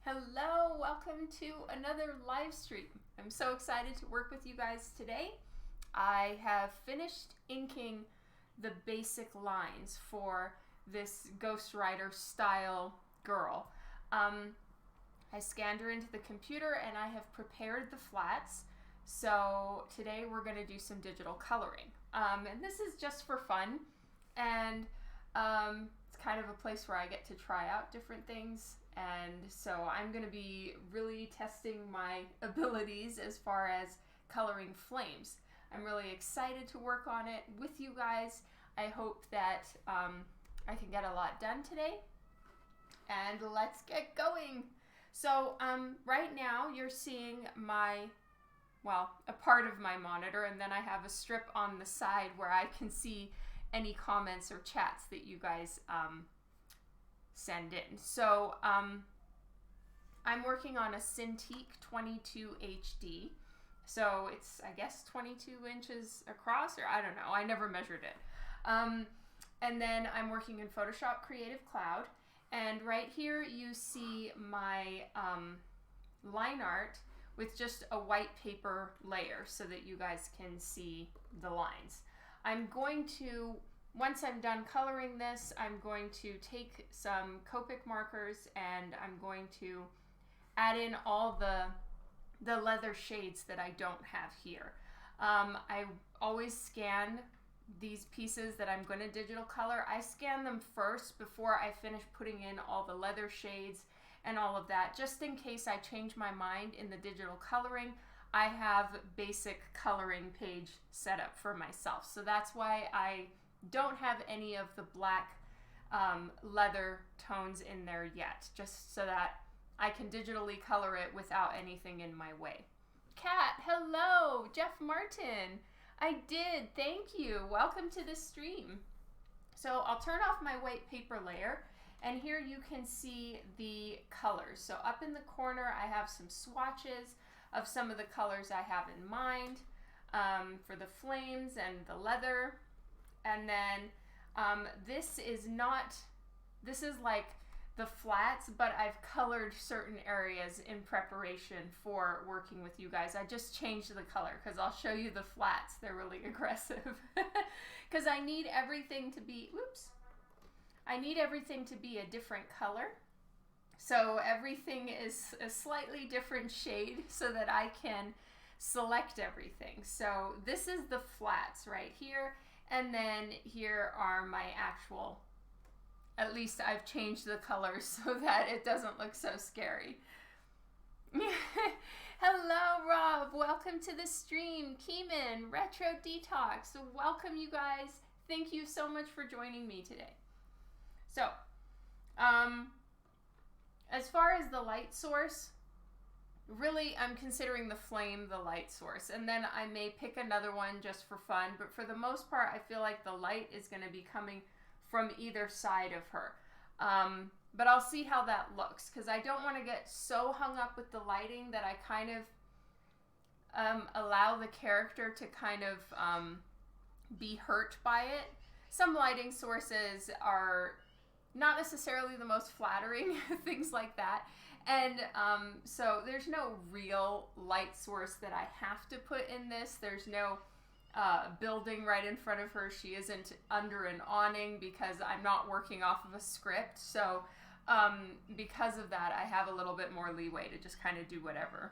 Hello, welcome to another live stream. I'm so excited to work with you guys today. I have finished inking the basic lines for this Ghost Rider style girl. I scanned her into the computer and I have prepared the flats. So today we're going to do some digital coloring. And this is just for fun. And it's kind of a place where I get to try out different things. And so I'm going to be really testing my abilities as far as coloring flames. I'm really excited to work on it with you guys. I hope that I can get a lot done today. And let's get going. So right now you're seeing a part of my monitor, and then I have a strip on the side where I can see any comments or chats that you guys send in. So I'm working on a Cintiq 22 HD. So it's, I guess, 22 inches across, or I don't know. I never measured it. And then I'm working in Photoshop Creative Cloud. And right here you see my line art with just a white paper layer so that you guys can see the lines. I'm going to, once I'm done coloring this, I'm going to take some Copic markers and I'm going to add in all the leather shades that I don't have here. I always scan these pieces that I'm going to digital color. I scan them first before I finish putting in all the leather shades and all of that, just in case I change my mind in the digital coloring. I have basic coloring page set up for myself. So that's why I don't have any of the black leather tones in there yet, just so that I can digitally color it without anything in my way. Kat, hello. Jeff Martin, I did. Thank you. Welcome to the stream. So I'll turn off my white paper layer, and here you can see the colors. So up in the corner, I have some swatches of some of the colors I have in mind for the flames and the leather. And then this is like the flats, but I've colored certain areas in preparation for working with you guys. I just changed the color because I'll show you the flats. They're really aggressive because I need everything to be, I need everything to be a different color. So everything is a slightly different shade so that I can select everything. So this is the flats right here. And then here are my actual, at least I've changed the colors so that it doesn't look so scary. Hello, Rob. Welcome to the stream. Keeman, Retro Detox. Welcome, you guys. Thank you so much for joining me today. So, as far as the light source, really I'm considering the flame the light source, and then I may pick another one just for fun, but for the most part I feel like the light is going to be coming from either side of her. But I'll see how that looks, because I don't want to get so hung up with the lighting that I kind of allow the character to kind of be hurt by it. Some lighting sources are not necessarily the most flattering, things like that. And so there's no real light source that I have to put in this. There's no building right in front of her. She isn't under an awning because I'm not working off of a script. So because of that, I have a little bit more leeway to just kind of do whatever.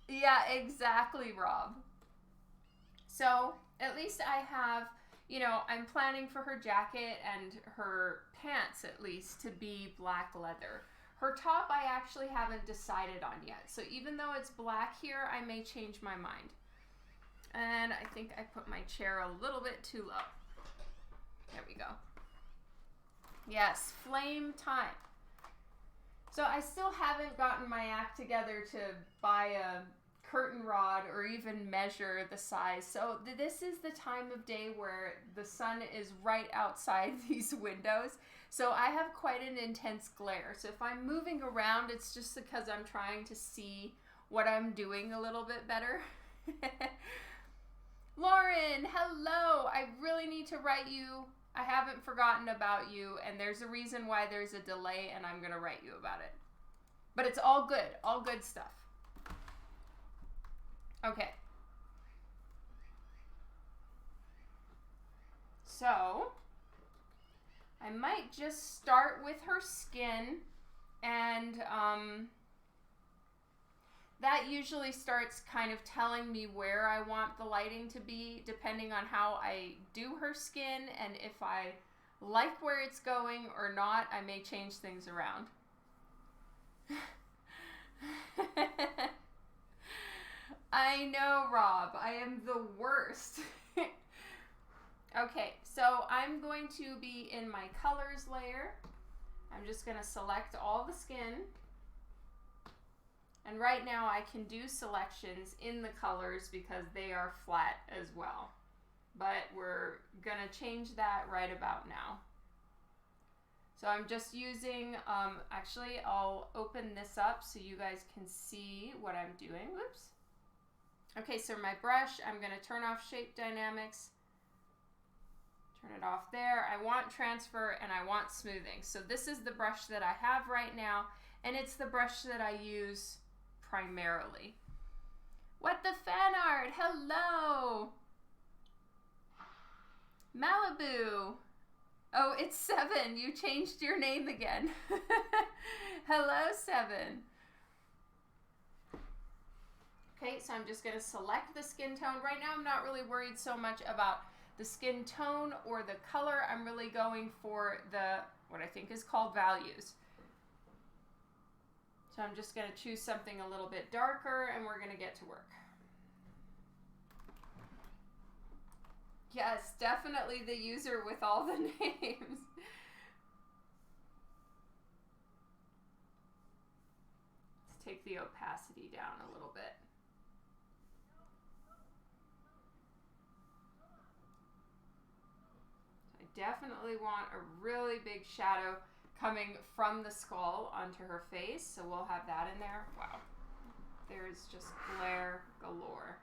Yeah, exactly, Rob. So at least I have, you know, I'm planning for her jacket and her pants at least to be black leather. Her top I actually haven't decided on yet. So even though it's black here, I may change my mind. And I think I put my chair a little bit too low. There we go. Yes, flame time. So I still haven't gotten my act together to buy a curtain rod or even measure the size. So this is the time of day where the sun is right outside these windows. So I have quite an intense glare. So if I'm moving around, it's just because I'm trying to see what I'm doing a little bit better. Lauren, hello. I really need to write you I haven't forgotten about you, and there's a reason why there's a delay, and I'm going to write you about it. But it's all good stuff. Okay. So, I might just start with her skin, and that usually starts kind of telling me where I want the lighting to be, depending on how I do her skin, and if I like where it's going or not, I may change things around. I know, Rob. I am the worst. Okay, so I'm going to be in my colors layer. I'm just going to select all the skin. And right now I can do selections in the colors because they are flat as well. But we're going to change that right about now. So I'm just using, actually I'll open this up so you guys can see what I'm doing. Whoops. Okay, so my brush, I'm going to turn off shape dynamics. Turn it off there. I want transfer and I want smoothing. So this is the brush that I have right now, and it's the brush that I use primarily. What the fan art? Hello! Malibu! Oh, it's 7. You changed your name again. Hello, 7. Okay, so I'm just going to select the skin tone. Right now I'm not really worried so much about the skin tone or the color. I'm really going for the, what I think is called values. So I'm just going to choose something a little bit darker and we're going to get to work. Yes, definitely the user with all the names. Let's take the opacity down a little bit. Definitely want a really big shadow coming from the skull onto her face, so we'll have that in there. Wow, there's just glare galore.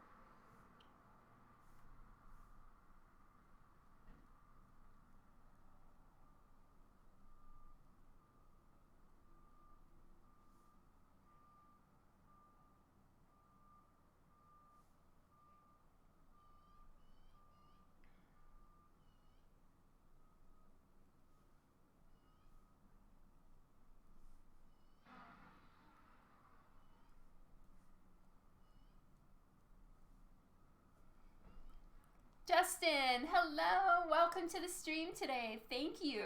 Justin, hello, welcome to the stream today. Thank you.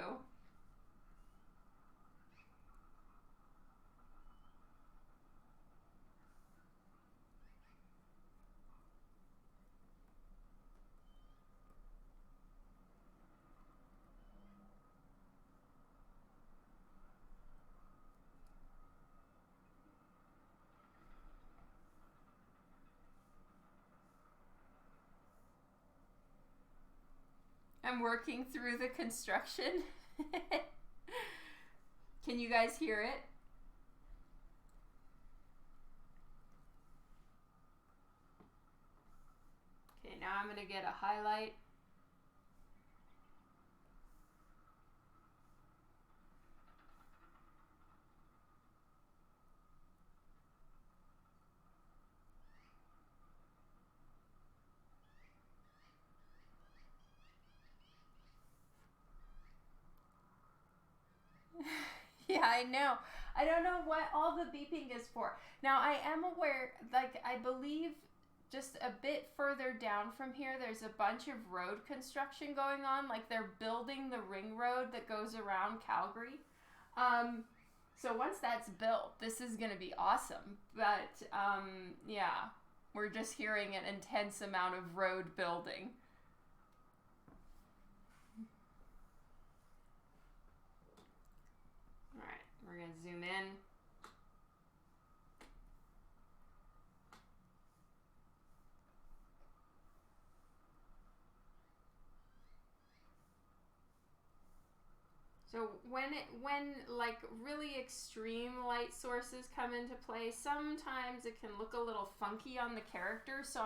I'm working through the construction. Can you guys hear it? Okay, now I'm going to get a highlight. Yeah, I know. I don't know what all the beeping is for. Now, I am aware, like, I believe just a bit further down from here, there's a bunch of road construction going on. Like, they're building the ring road that goes around Calgary. So once that's built, this is going to be awesome. But, yeah, we're just hearing an intense amount of road building. We're going to zoom in. So when like really extreme light sources come into play, sometimes it can look a little funky on the character. So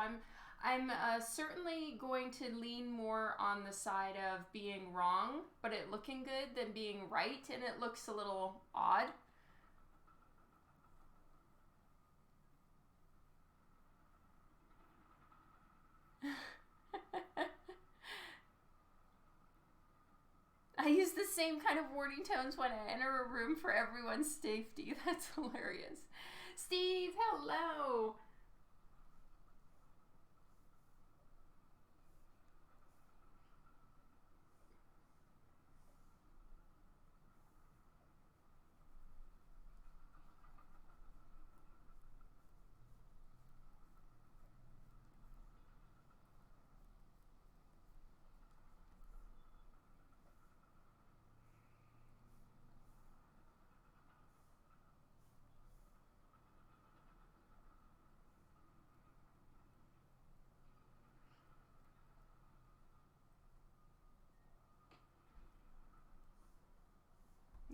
I'm certainly going to lean more on the side of being wrong, but it looking good than being right, and it looks a little odd. I use the same kind of wording tones when I enter a room for everyone's safety. That's hilarious. Steve, hello.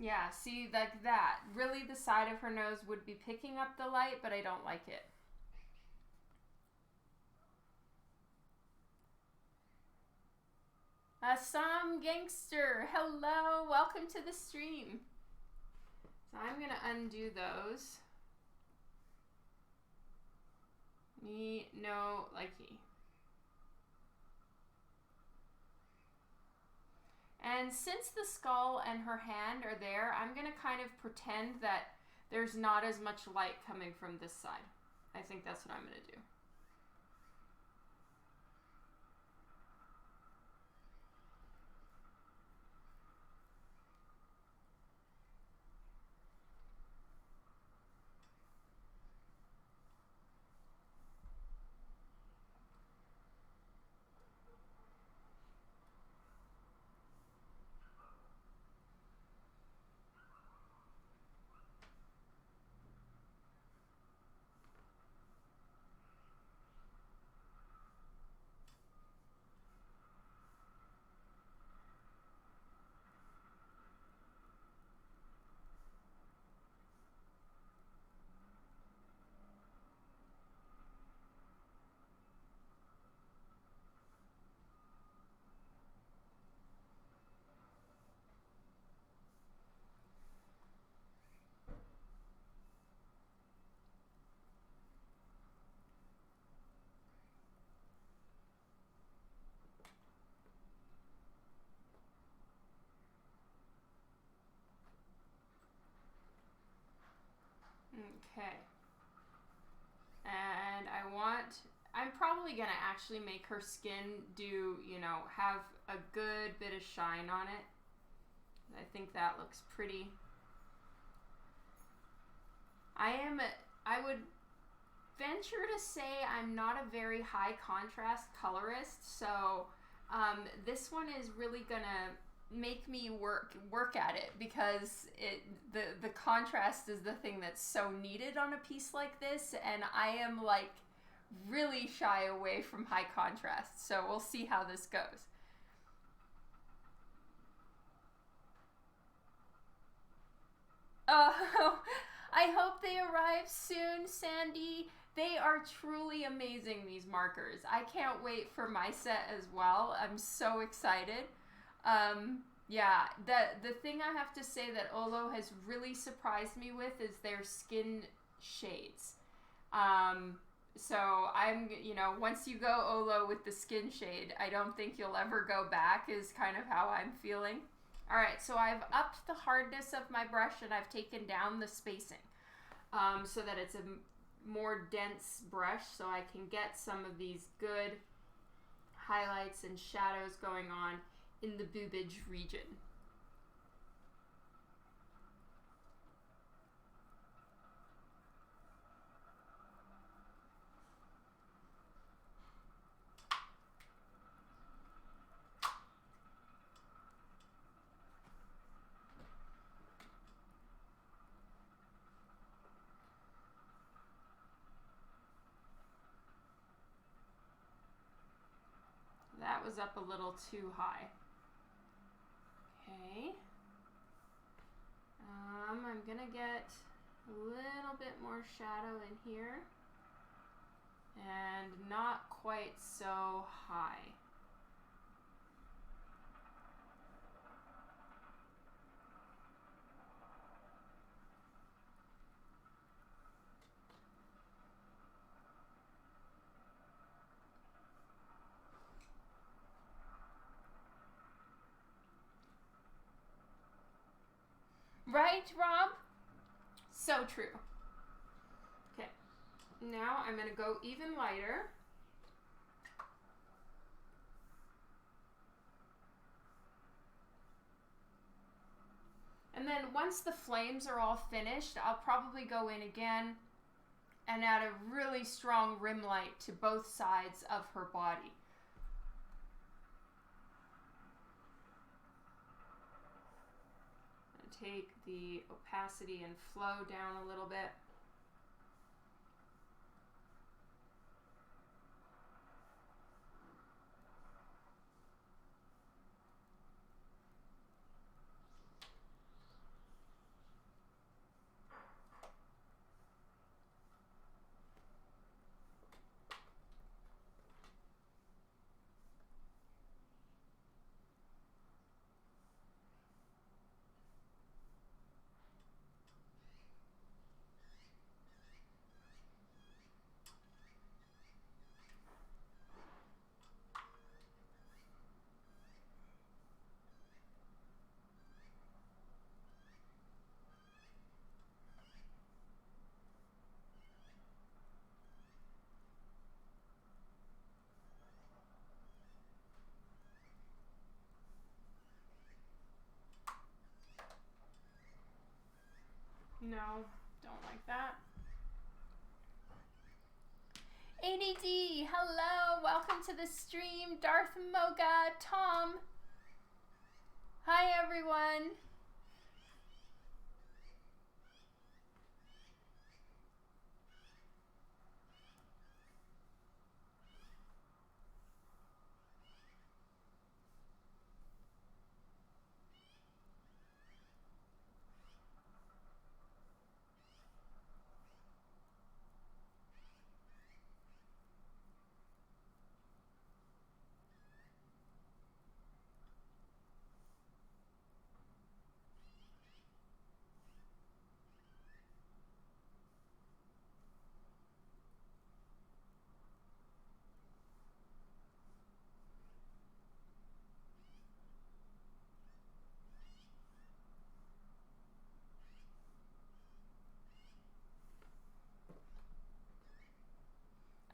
Yeah, see, like that. Really, the side of her nose would be picking up the light, but I don't like it. Assam Gangster, hello, welcome to the stream. So I'm going to undo those. Me, no, likey. And since the skull and her hand are there, I'm going to kind of pretend that there's not as much light coming from this side. I think that's what I'm going to do. Okay. And I'm probably going to actually make her skin do, have a good bit of shine on it. I think that looks pretty. I would venture to say I'm not a very high contrast colorist, so this one is really going to make me work at it, because the contrast is the thing that's so needed on a piece like this, and I am like really shy away from high contrast, so we'll see how this goes. Oh, I hope they arrive soon, Sandy. They are truly amazing, these markers. I can't wait for my set as well. I'm so excited. Yeah, the thing I have to say that Olo has really surprised me with is their skin shades. So once you go Olo with the skin shade, I don't think you'll ever go back, is kind of how I'm feeling. All right, so I've upped the hardness of my brush and I've taken down the spacing so that it's a more dense brush, so I can get some of these good highlights and shadows going on in the boobage region. That was up a little too high. Okay. I'm gonna get a little bit more shadow in here. and not quite so high. Right, Rob? So true. Okay, now I'm going to go even lighter. And then once the flames are all finished, I'll probably go in again and add a really strong rim light to both sides of her body. Take the opacity and flow down a little bit. No, don't like that. ADD, hello, welcome to the stream. Darth Moga, Tom. Hi, everyone.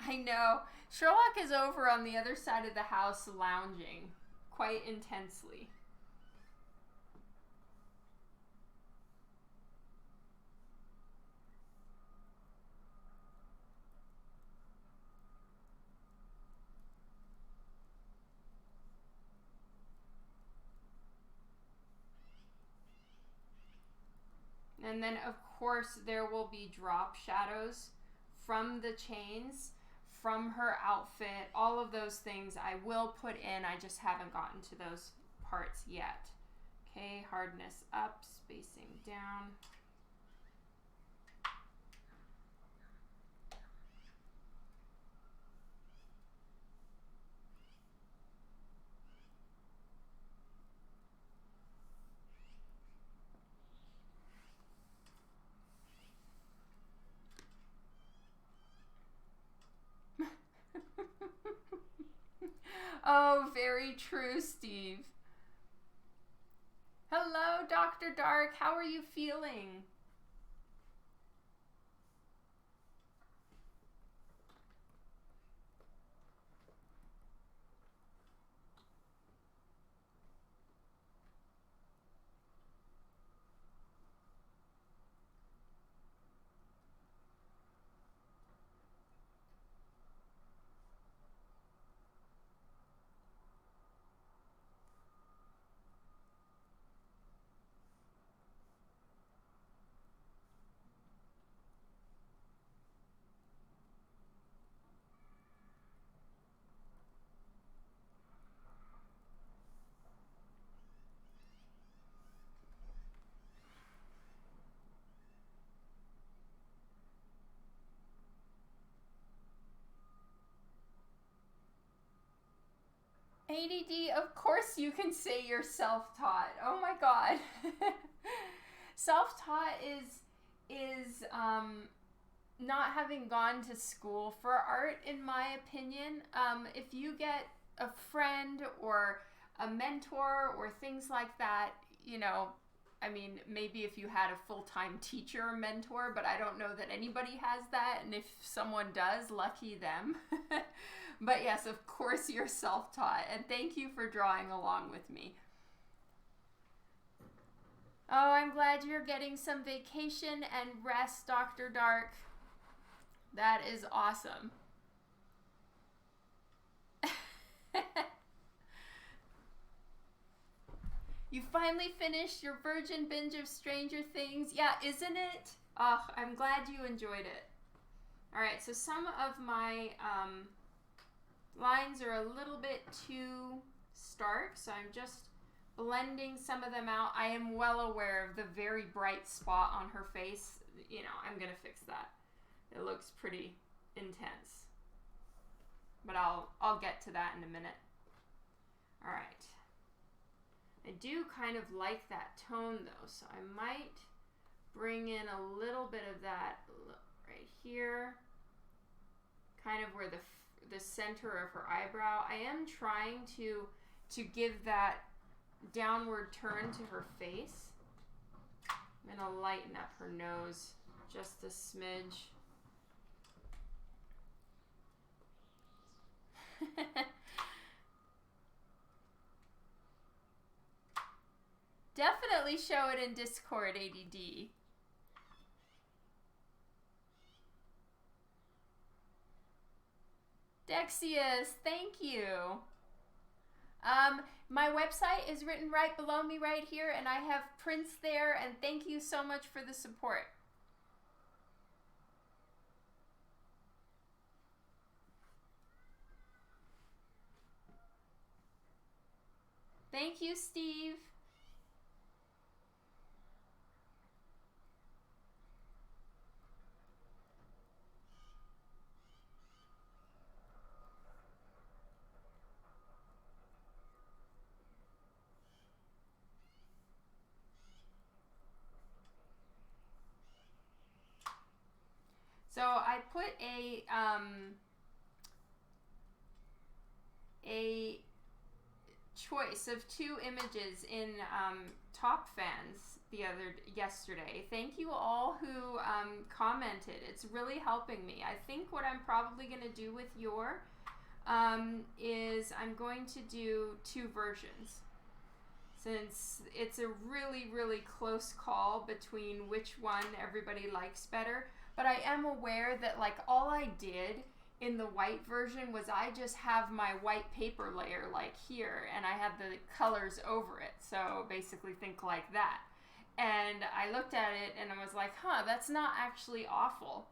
I know. Sherlock is over on the other side of the house lounging quite intensely. And then, of course, there will be drop shadows from the chains, from her outfit, all of those things I will put in. I just haven't gotten to those parts yet. Okay, hardness up, spacing down. Oh, very true, Steve. Hello, Dr. Dark. How are you feeling? ADD, of course you can say you're self-taught. Oh my God. Self-taught is not having gone to school for art, in my opinion. If you get a friend or a mentor or things like that, you know, I mean, maybe if you had a full-time teacher or mentor, but I don't know that anybody has that. And if someone does, lucky them. But yes, of course you're self-taught. And thank you for drawing along with me. Oh, I'm glad you're getting some vacation and rest, Dr. Dark. That is awesome. You finally finished your virgin binge of Stranger Things. Yeah, isn't it? Oh, I'm glad you enjoyed it. All right, so some of my lines are a little bit too stark, so I'm just blending some of them out. I am well aware of the very bright spot on her face. You know, I'm gonna fix that. It looks pretty intense, but I'll get to that in a minute. All right. I do kind of like that tone though, so I might bring in a little bit of that right here, kind of where the center of her eyebrow. I am trying to give that downward turn to her face. I'm gonna lighten up her nose just a smidge. Definitely show it in Discord, ADD. Dexius, thank you. My website is written right below me right here, and I have prints there, and thank you so much for the support. Thank you, Steve. So I put a choice of 2 images in Top Fans yesterday. Thank you all who commented. It's really helping me. I think what I'm probably going to do with your is I'm going to do 2 versions, since it's a really, really close call between which one everybody likes better. But I am aware that like all I did in the white version was I just have my white paper layer like here, and I have the colors over it. So basically think like that. And I looked at it and I was like, huh, that's not actually awful.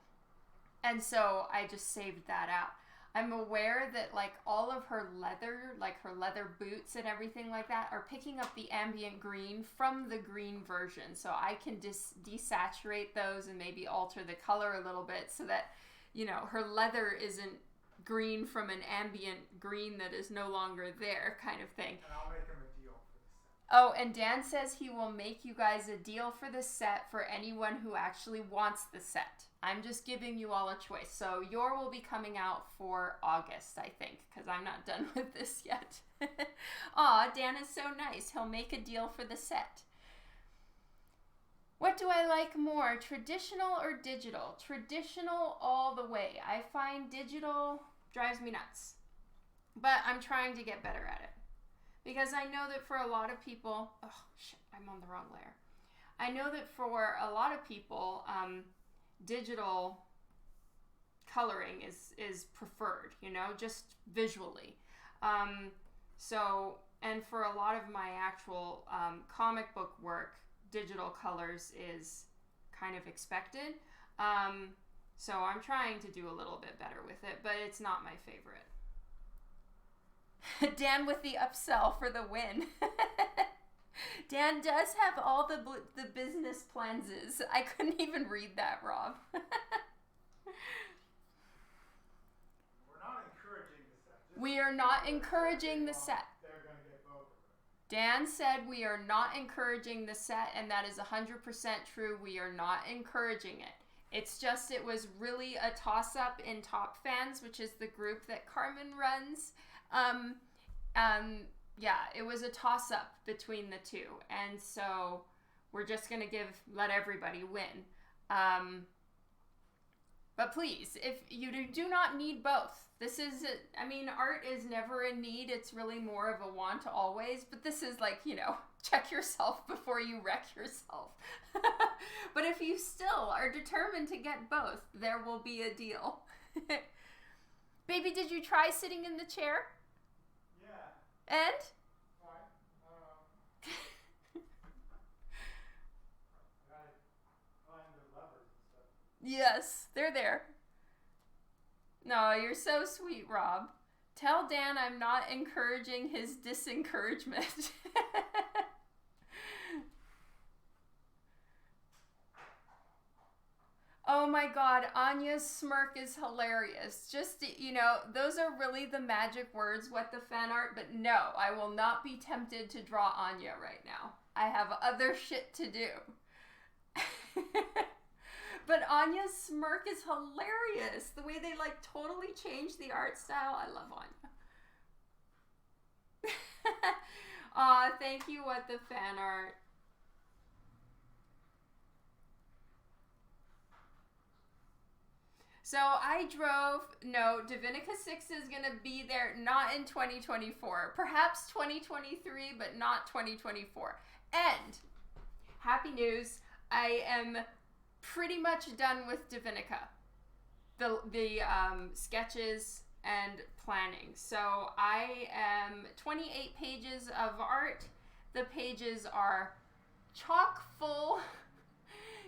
And so I just saved that out. I'm aware that like all of her leather, like her leather boots and everything like that, are picking up the ambient green from the green version. So I can desaturate those and maybe alter the color a little bit so that, you know, her leather isn't green from an ambient green that is no longer there, kind of thing. And I'll make him a deal for the set. Oh, and Dan says he will make you guys a deal for the set for anyone who actually wants the set. I'm just giving you all a choice. So your will be coming out for August, I think, because I'm not done with this yet. Aw, Dan is so nice. He'll make a deal for the set. What do I like more, traditional or digital? Traditional all the way. I find digital drives me nuts. But I'm trying to get better at it. Because I know that for a lot of people... Oh, shit, I'm on the wrong layer. I know that for a lot of people... digital coloring is preferred, you know, just visually. So, and for a lot of my actual comic book work, digital colors is kind of expected. So I'm trying to do a little bit better with it, but it's not my favorite. Dan with the upsell for the win. Dan does have all the business plans. I couldn't even read that, Rob. We're not encouraging the set. We are not encouraging the set. Dan said we are not encouraging the set, and that is 100% true. We are not encouraging it. It's just it was really a toss-up in Top Fans, which is the group that Carmen runs. Yeah, it was a toss-up between the two, and so we're just gonna let everybody win. But please, if you do not need both. This is, I mean, art is never in need. It's really more of a want always. But this is like, check yourself before you wreck yourself. But if you still are determined to get both, there will be a deal. Baby, did you try sitting in the chair? Yeah. And? Fine. I gotta find the levers and stuff. Yes, they're there. No, you're so sweet, Rob. Tell Dan I'm not encouraging his disencouragement. Oh my God, Anya's smirk is hilarious. Just, those are really the magic words, what the fan art, but no, I will not be tempted to draw Anya right now. I have other shit to do. But Anya's smirk is hilarious. The way they totally change the art style. I love Anya. Aw, thank you, what the fan art. So Divinica 6 is going to be there, not in 2024. Perhaps 2023, but not 2024. And, happy news, I am pretty much done with Divinica. The sketches and planning. So I am 28 pages of art. The pages are chock full.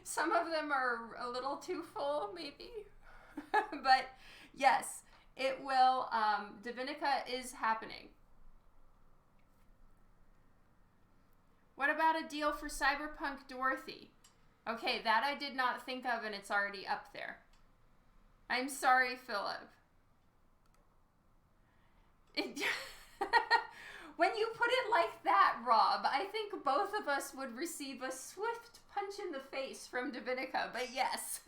Some of them are a little too full, maybe. But yes, it will. Divinica is happening. What about a deal for Cyberpunk Dorothy? Okay, that I did not think of, and it's already up there. I'm sorry, Philip. When you put it like that, Rob, I think both of us would receive a swift punch in the face from Divinica, but yes.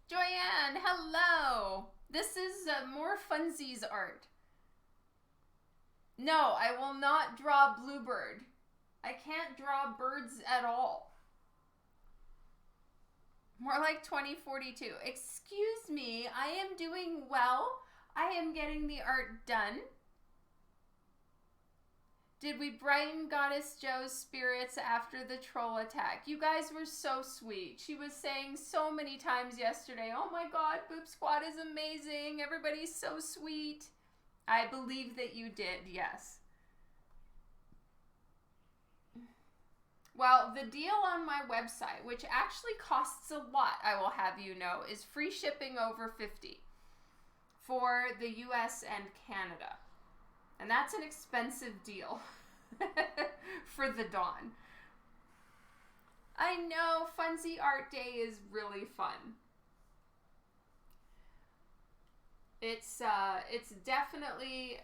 Joyanne, hello. This is more funsies art. No, I will not draw Bluebird. I can't draw birds at all. More like 2042. Excuse me, I am doing well. I am getting the art done. Did we brighten Goddess Joe's spirits after the troll attack? You guys were so sweet. She was saying so many times yesterday, oh my God, Boop Squad is amazing. Everybody's so sweet. I believe that you did, yes. Well, the deal on my website, which actually costs a lot, I will have you know, is free shipping over $50 for the US and Canada. And that's an expensive deal for the Dawn. I know, Funzy Art Day is really fun. It's definitely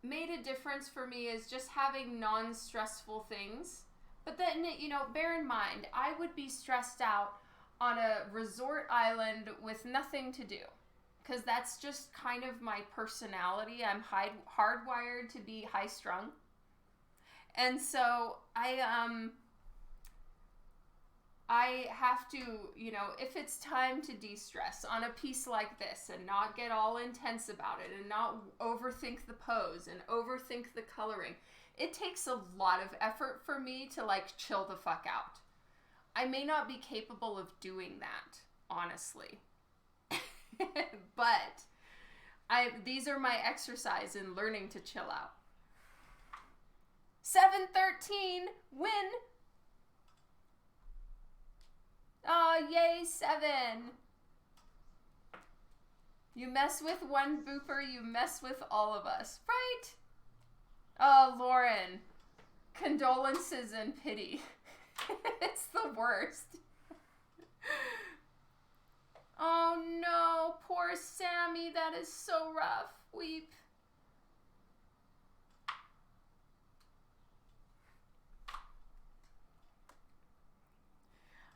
made a difference for me is just having non-stressful things. But then, bear in mind, I would be stressed out on a resort island with nothing to do. Because that's just kind of my personality. I'm hardwired to be high-strung. And so I have to, if it's time to de-stress on a piece like this and not get all intense about it and not overthink the pose and overthink the coloring, it takes a lot of effort for me to chill the fuck out. I may not be capable of doing that, honestly. But these are my exercise in learning to chill out. 713 win. Oh, yay, 7. You mess with one booper, you mess with all of us, right? Oh, Lauren. Condolences and pity. It's the worst. Oh no, poor Sammy. That is so rough. Weep.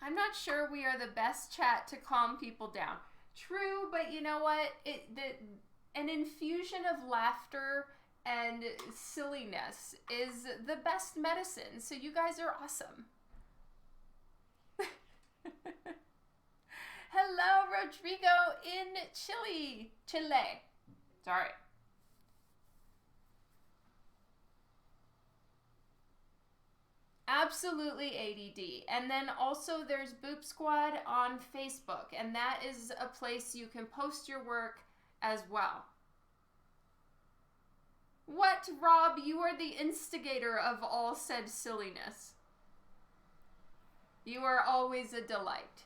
I'm not sure we are the best chat to calm people down. True, but you know what? An infusion of laughter and silliness is the best medicine. So you guys are awesome. Hello, Rodrigo in Chile. Sorry. Absolutely ADD. And then also there's Boop Squad on Facebook, and that is a place you can post your work as well. What, Rob? You are the instigator of all said silliness. You are always a delight.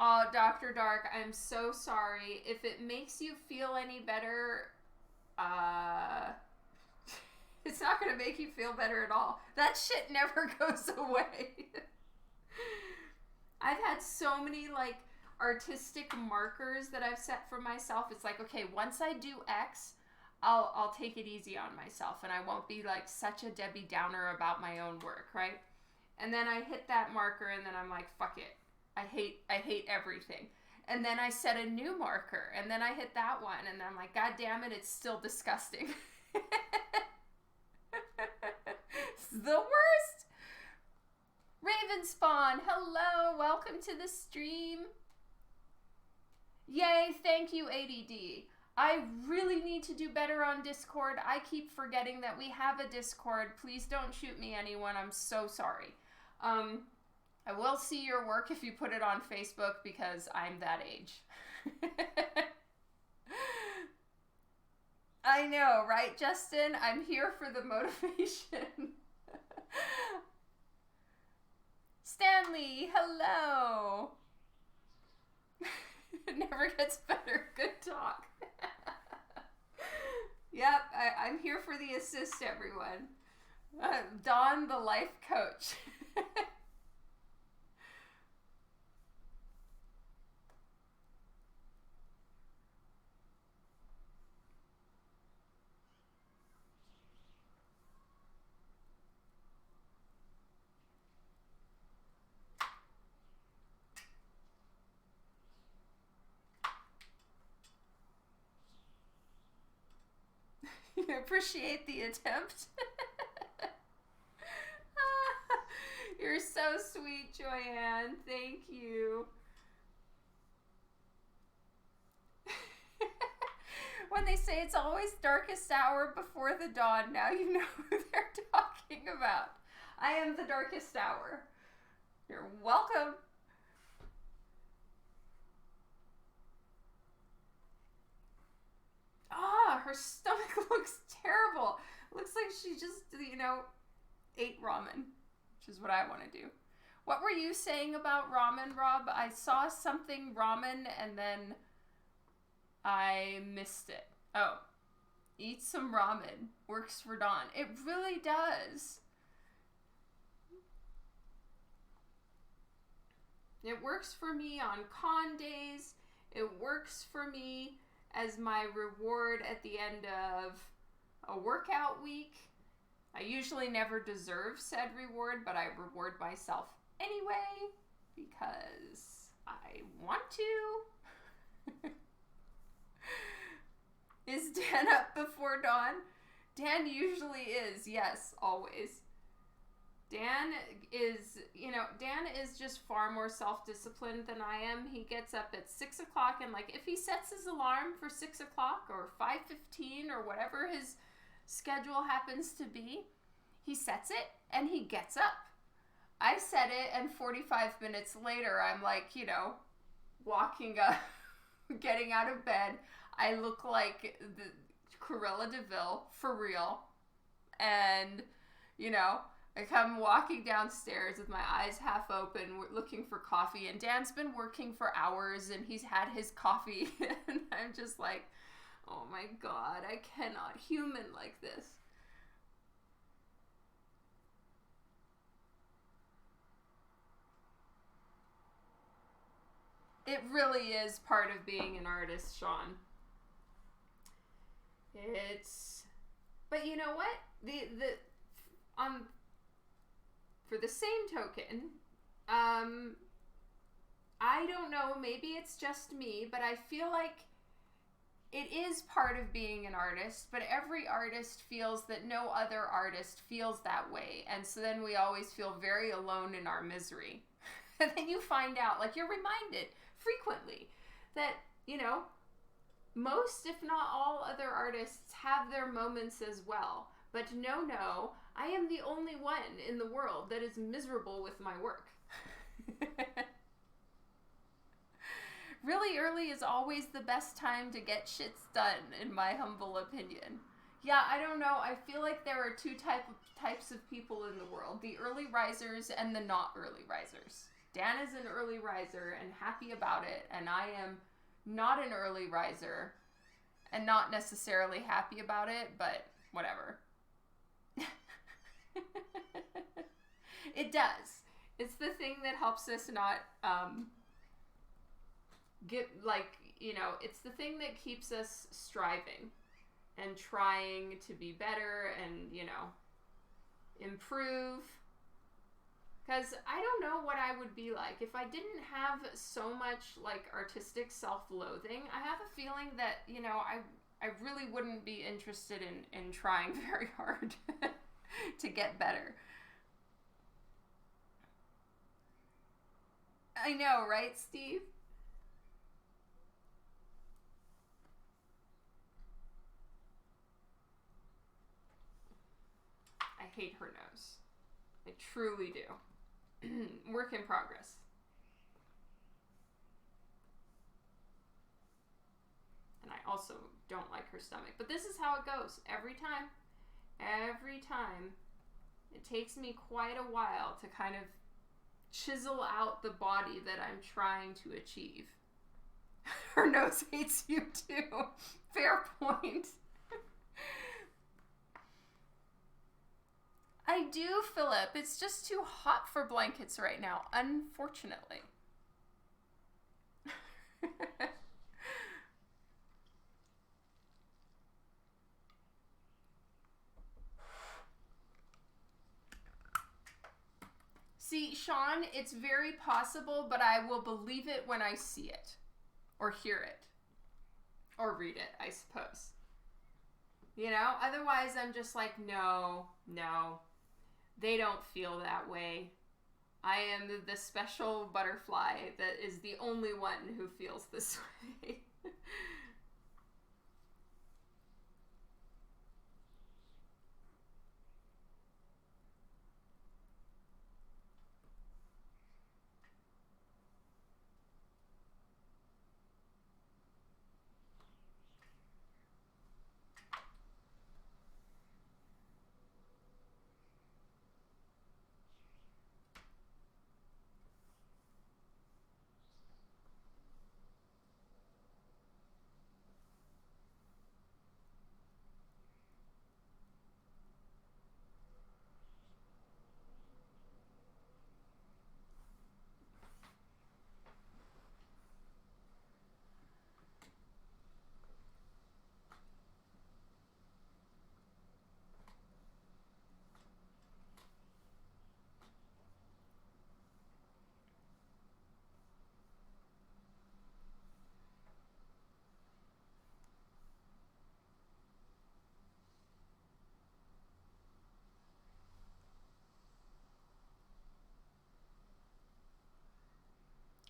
Oh, Dr. Dark, I'm so sorry. If it makes you feel any better, it's not going to make you feel better at all. That shit never goes away. I've had so many, like, artistic markers that I've set for myself. It's like, okay, once I do X, I'll take it easy on myself, and I won't be, like, such a Debbie Downer about my own work, right? And then I hit that marker, and then I'm like, fuck it. I hate everything. And then I set a new marker, and then I hit that one, and I'm like, God damn it, it's still disgusting. It's the worst. Ravenspawn, hello, welcome to the stream. Yay, thank you, ADD. I really need to do better on Discord. I keep forgetting that we have a Discord. Please don't shoot me, anyone. I'm so sorry. I will see your work if you put it on Facebook because I'm that age. I know, right, Justin? I'm here for the motivation. Stanley, hello. It never gets better. Good talk. Yep, I'm here for the assist, everyone. Dawn, the life coach. You appreciate the attempt? You're so sweet, Joyanne. Thank you. When they say it's always darkest hour before the dawn, now you know who they're talking about. I am the darkest hour. You're welcome. Ah, her stomach looks terrible. Looks like she just, ate ramen, which is what I want to do. What were you saying about ramen, Rob? I saw something ramen and then I missed it. Oh, eat some ramen. Works for Dawn. It really does. It works for me on con days. It works for me as my reward at the end of a workout week. I usually never deserve said reward, but I reward myself anyway because I want to. Is Dan up before dawn? Dan usually is, yes, always. Dan is just far more self-disciplined than I am. He gets up at 6 o'clock, and if he sets his alarm for 6 o'clock or 5:15 or whatever his schedule happens to be, he sets it and he gets up. I set it, and 45 minutes later, I'm walking up, getting out of bed. I look like the Cruella de Vil, for real. And, I come walking downstairs with my eyes half open, looking for coffee, and Dan's been working for hours, and he's had his coffee, and I'm just like, oh my God, I cannot human like this. It really is part of being an artist, Sean. But you know what? For the same token, I don't know, maybe it's just me, but I feel like it is part of being an artist, but every artist feels that no other artist feels that way. And so then we always feel very alone in our misery. And then you find out, like, you're reminded frequently that, most, if not all, other artists have their moments as well. But no, I am the only one in the world that is miserable with my work. Really early is always the best time to get shits done, in my humble opinion. Yeah, I don't know. I feel like there are two types of people in the world. The early risers and the not early risers. Dan is an early riser and happy about it, and I am not an early riser and not necessarily happy about it, but whatever. It does. It's the thing that helps us not it's the thing that keeps us striving and trying to be better and, improve. Because I don't know what I would be like if I didn't have so much, artistic self-loathing. I have a feeling that, I really wouldn't be interested in trying very hard to get better. I know, right, Steve? I hate her nose. I truly do. Work in progress. And I also don't like her stomach. But this is how it goes. Every time. It takes me quite a while to kind of chisel out the body that I'm trying to achieve. Her nose hates you too. Fair point. I do, Philip. It's just too hot for blankets right now, unfortunately. See, Sean, it's very possible, but I will believe it when I see it. Or hear it. Or read it, I suppose. Otherwise I'm just like, no. They don't feel that way. I am the special butterfly that is the only one who feels this way.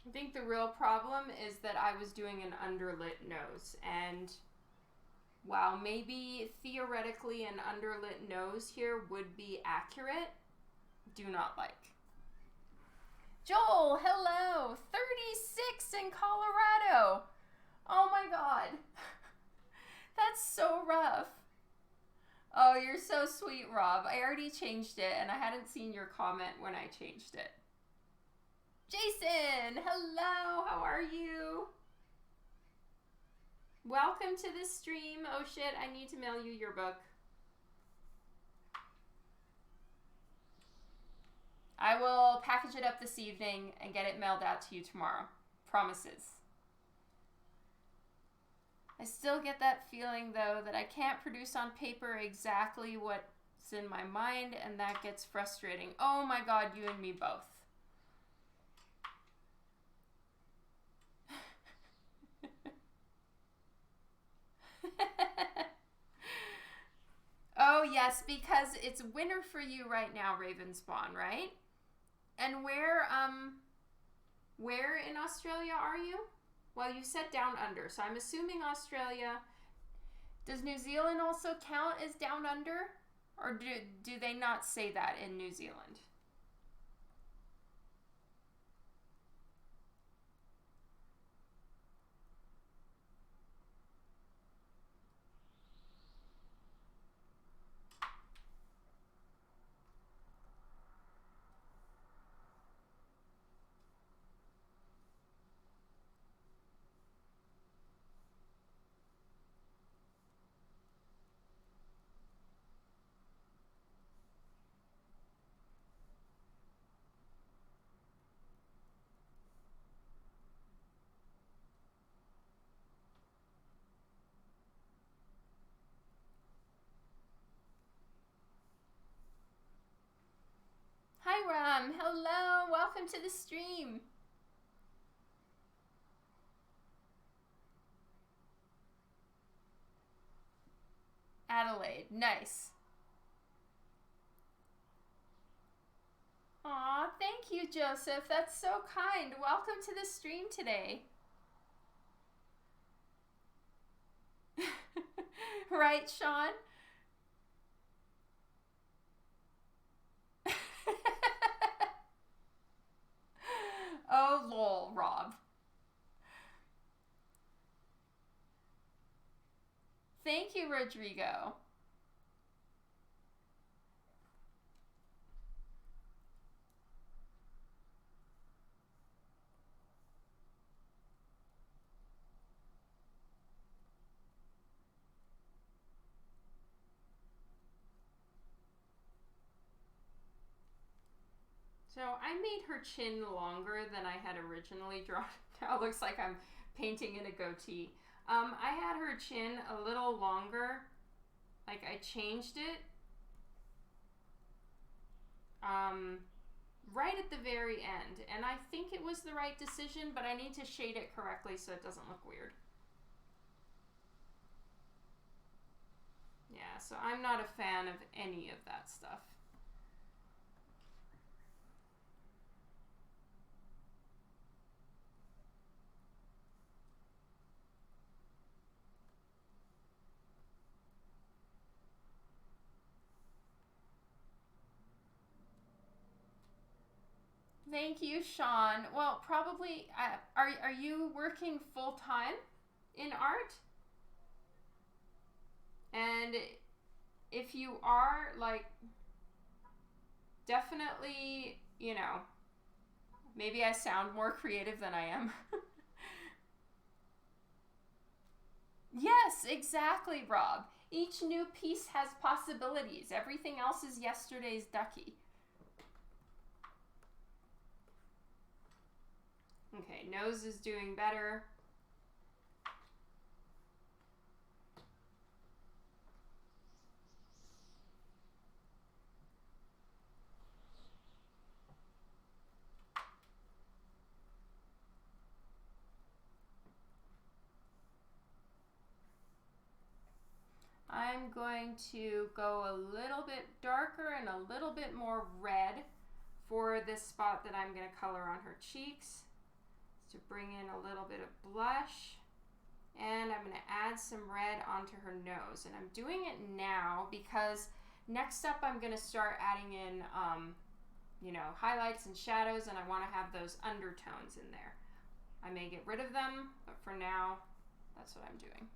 I think the real problem is that I was doing an underlit nose, and while maybe theoretically an underlit nose here would be accurate, do not like. Joel, hello! 36 in Colorado! Oh my god. That's so rough. Oh, you're so sweet, Rob. I already changed it, and I hadn't seen your comment when I changed it. Jason, hello, how are you? Welcome to the stream. Oh shit, I need to mail you your book. I will package it up this evening and get it mailed out to you tomorrow. Promises. I still get that feeling, though, that I can't produce on paper exactly what's in my mind, and that gets frustrating. Oh my God, you and me both. Oh, yes, because it's winter for you right now, Ravenspawn, right? And where in Australia are you? Well, you said down under, so I'm assuming Australia. Does New Zealand also count as down under? Or do they not say that in New Zealand? Hi, Ram. Hello. Welcome to the stream. Adelaide. Nice. Aw, thank you, Joseph. That's so kind. Welcome to the stream today. Right, Sean? Oh, lol, Rob. Thank you, Rodrigo. So I made her chin longer than I had originally drawn. Now it looks like I'm painting in a goatee. I had her chin a little longer. Like I changed it. Right at the very end. And I think it was the right decision, but I need to shade it correctly so it doesn't look weird. Yeah, so I'm not a fan of any of that stuff. Thank you, Sean. Well, probably, are you working full time in art? And if you are, like, definitely, you know, maybe I sound more creative than I am. Yes, exactly, Rob. Each new piece has possibilities. Everything else is yesterday's ducky. Okay, nose is doing better. I'm going to go a little bit darker and a little bit more red for this spot that I'm going to color on her cheeks, to bring in a little bit of blush. And I'm going to add some red onto her nose. And I'm doing it now because next up I'm going to start adding in, you know, highlights and shadows, and I want to have those undertones in there. I may get rid of them, but for now, that's what I'm doing.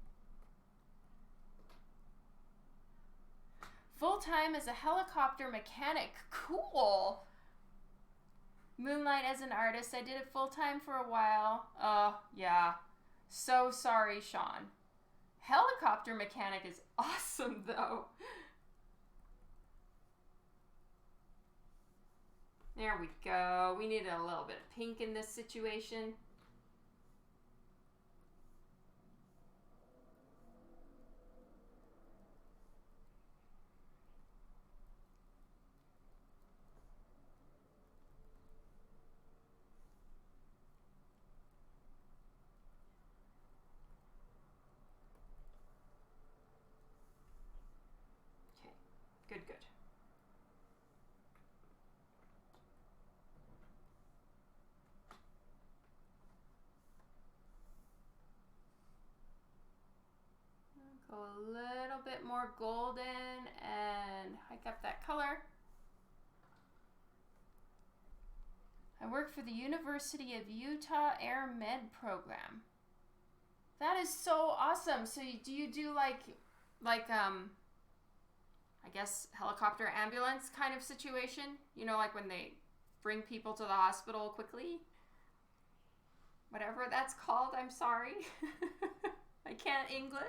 Full-time as a helicopter mechanic. Cool. Moonlight as an artist. I did it full-time for a while. Yeah. So sorry, Sean. Helicopter mechanic is awesome, though. There we go. We needed a little bit of pink in this situation. Go a little bit more golden and hike up that color. I work for the University of Utah Air Med program. That is so awesome. So do you do like I guess helicopter ambulance kind of situation? You know, like when they bring people to the hospital quickly? Whatever that's called, I'm sorry. I can't English.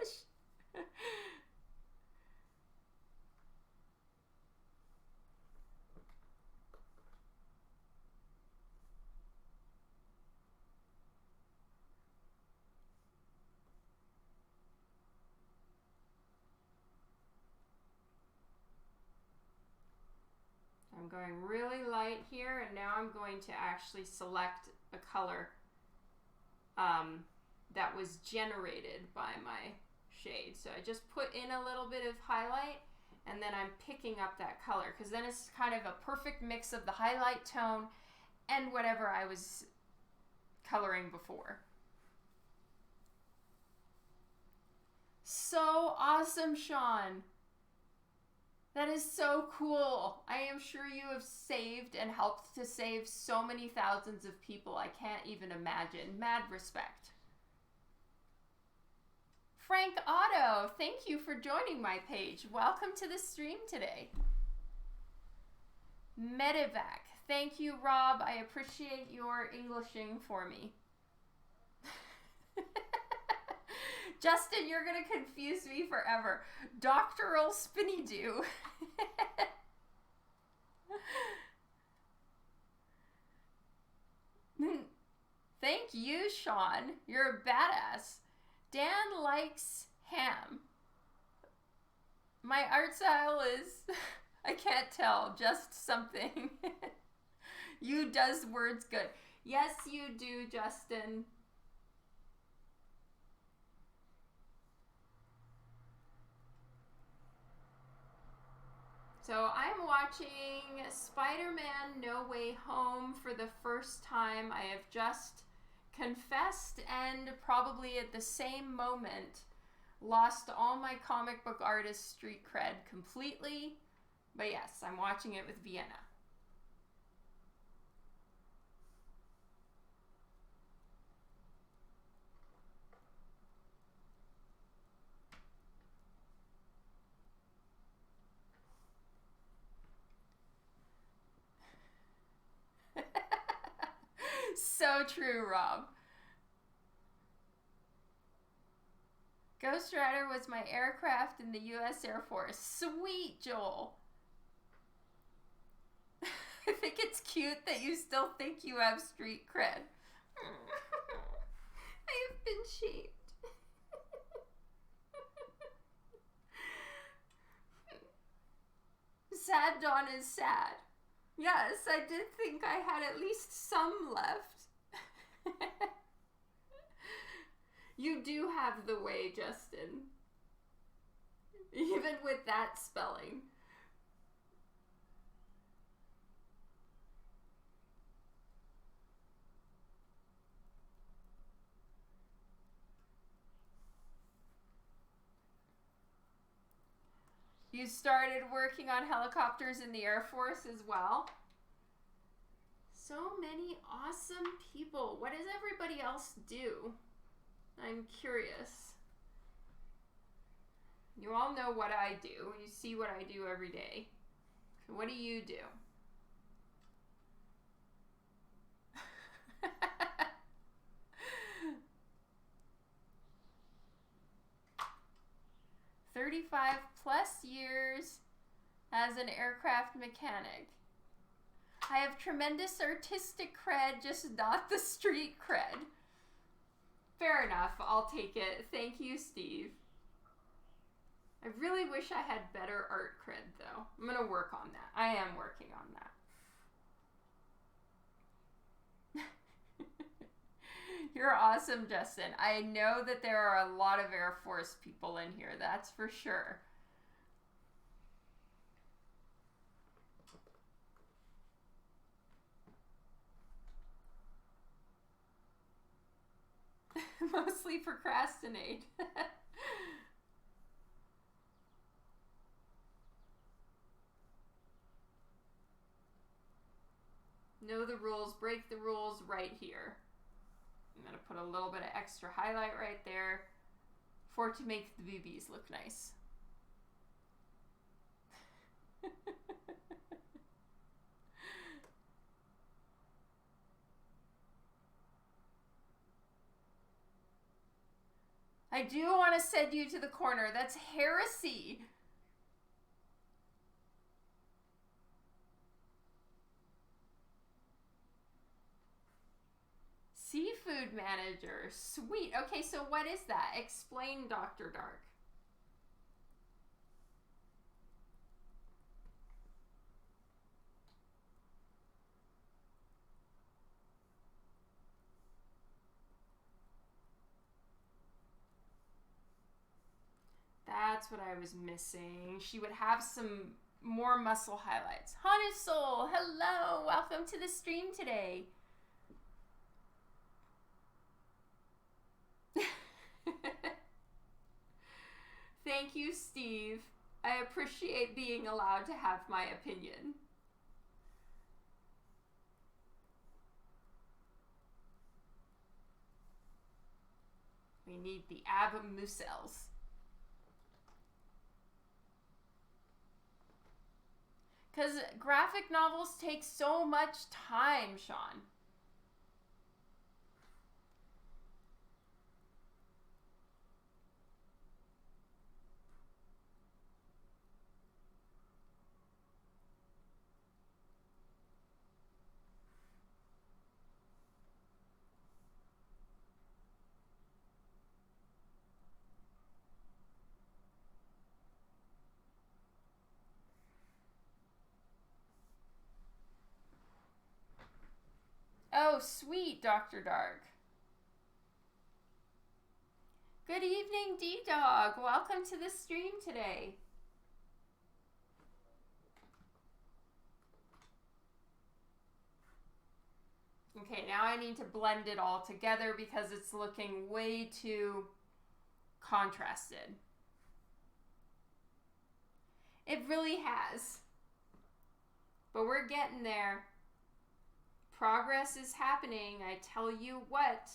I'm going really light here, and now I'm going to actually select a color that was generated by my shade. So I just put in a little bit of highlight, and then I'm picking up that color, because then it's kind of a perfect mix of the highlight tone and whatever I was coloring before. So awesome, Sean. That is so cool. I am sure you have saved and helped to save so many thousands of people. I can't even imagine. Mad respect. Frank Otto, thank you for joining my page. Welcome to the stream today. Medivac, thank you, Rob. I appreciate your Englishing for me. Justin, you're going to confuse me forever. Doctoral Spinny Doo. Thank you, Sean. You're a badass. Dan likes ham. My art style is, I can't tell, just something. You does words good. Yes, you do, Justin. So I'm watching Spider-Man No Way Home for the first time. I have just confessed and probably at the same moment lost all my comic book artist street cred completely. But yes, I'm watching it with Vienna. So true, Rob. Ghost Rider was my aircraft in the U.S. Air Force. Sweet, Joel. I think it's cute that you still think you have street cred. I have been shaped. Sad Dawn is sad. Yes, I did think I had at least some left. You do have the way, Justin. Even with that spelling. You started working on helicopters in the Air Force as well. So many awesome people. What does everybody else do? I'm curious. You all know what I do. You see what I do every day. What do you do? 35 plus years as an aircraft mechanic. I have tremendous artistic cred, just not the street cred. Fair enough, I'll take it. Thank you, Steve. I really wish I had better art cred, though. I'm gonna work on that. I am working on that. You're awesome, Justin. I know that there are a lot of Air Force people in here, that's for sure. Mostly procrastinate. Know the rules, break the rules right here. I'm going to put a little bit of extra highlight right there to make the BBs look nice. I do want to send you to the corner. That's heresy. Seafood manager. Sweet. Okay, so what is that? Explain, Dr. Dark. That's what I was missing. She would have some more muscle highlights. Hanusol, hello. Welcome to the stream today. Thank you, Steve. I appreciate being allowed to have my opinion. We need the Abamusels. Because graphic novels take so much time, Sean. Oh, sweet, Dr. Dark. Good evening, D-Dog. Welcome to the stream today. Okay, now I need to blend it all together because it's looking way too contrasted. It really has. But we're getting there. Progress is happening, I tell you what.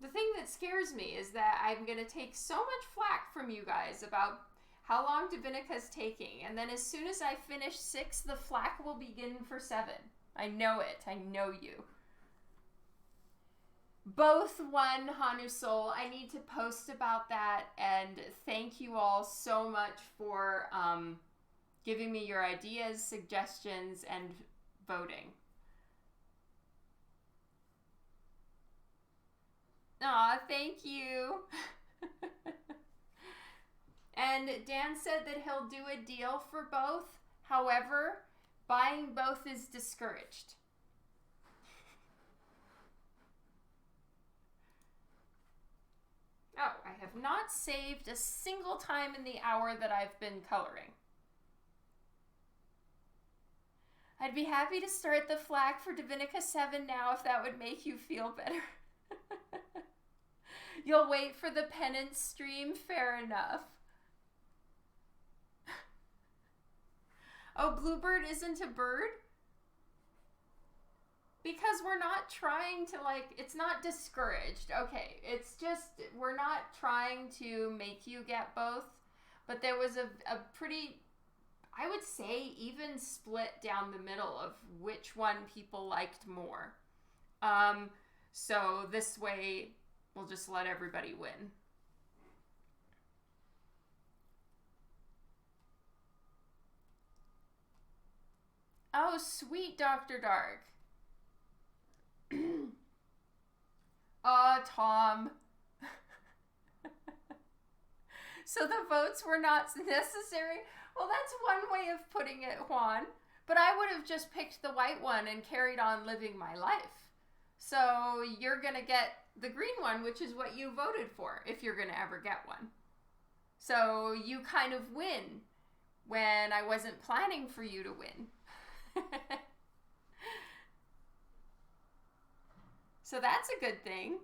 The thing that scares me is that I'm going to take so much flack from you guys about how long Divinica's taking, and then as soon as I finish 6, the flack will begin for 7. I know it. I know you. Both won, Hanusol. I need to post about that, and thank you all so much for giving me your ideas, suggestions, and voting. Aw, thank you. And Dan said that he'll do a deal for both. However, buying both is discouraged. Oh, I have not saved a single time in the hour that I've been coloring. I'd be happy to start the flag for Divinica 7 now if that would make you feel better. You'll wait for the penance stream? Fair enough. Oh, Bluebird isn't a bird? Because we're not trying to, like, it's not discouraged. Okay, it's just, we're not trying to make you get both. But there was a pretty, I would say, even split down the middle of which one people liked more. So this way, we'll just let everybody win. Oh, sweet Dr. Dark. Tom. So the votes were not necessary? Well, that's one way of putting it, Juan. But I would have just picked the white one and carried on living my life. So you're going to get the green one, which is what you voted for, if you're going to ever get one. So you kind of win when I wasn't planning for you to win. So that's a good thing.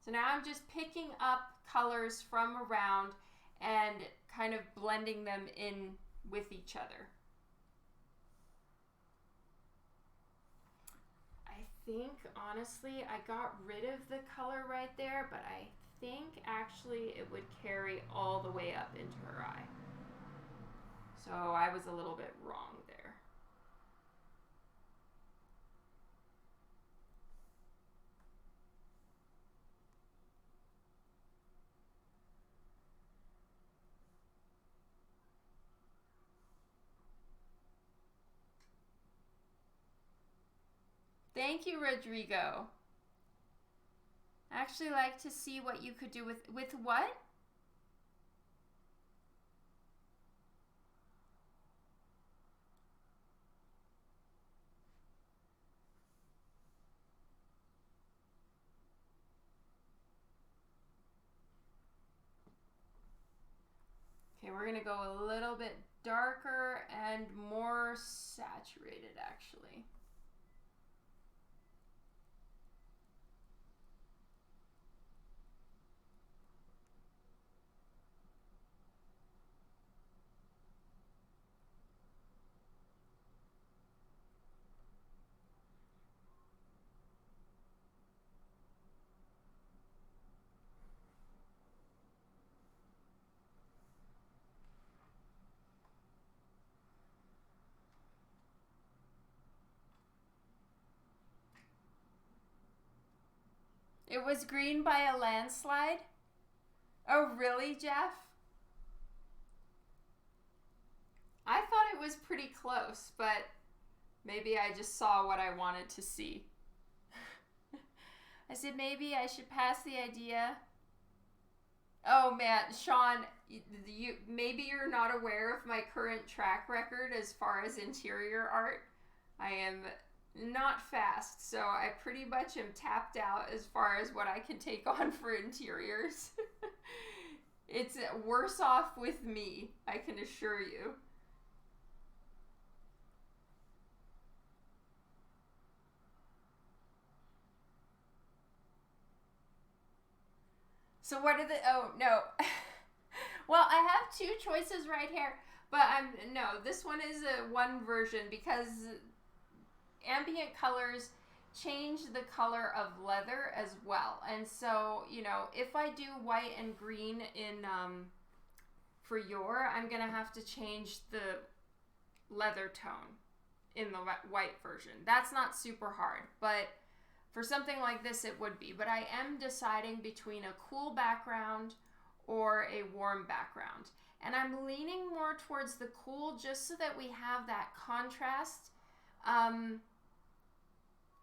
So now I'm just picking up colors from around and kind of blending them in with each other. I think, honestly, I got rid of the color right there, but I think actually it would carry all the way up into her eye. So I was a little bit wrong there. Thank you, Rodrigo. I actually like to see what you could do with what? Okay, we're gonna go a little bit darker and more saturated, actually. It was green by a landslide? Oh, really, Jeff? I thought it was pretty close, but maybe I just saw what I wanted to see. I said maybe I should pass the idea. Oh man, Sean, maybe you're not aware of my current track record as far as interior art. I am not fast, so I pretty much am tapped out as far as what I can take on for interiors. It's worse off with me, I can assure you. So what are the, oh no. Well, I have two choices right here, but no, this one is a one version because ambient colors change the color of leather as well. And so, you know, if I do white and green in for your, I'm gonna have to change the leather tone in the white version. That's not super hard, but for something like this it would be. But I am deciding between a cool background or a warm background, and I'm leaning more towards the cool just so that we have that contrast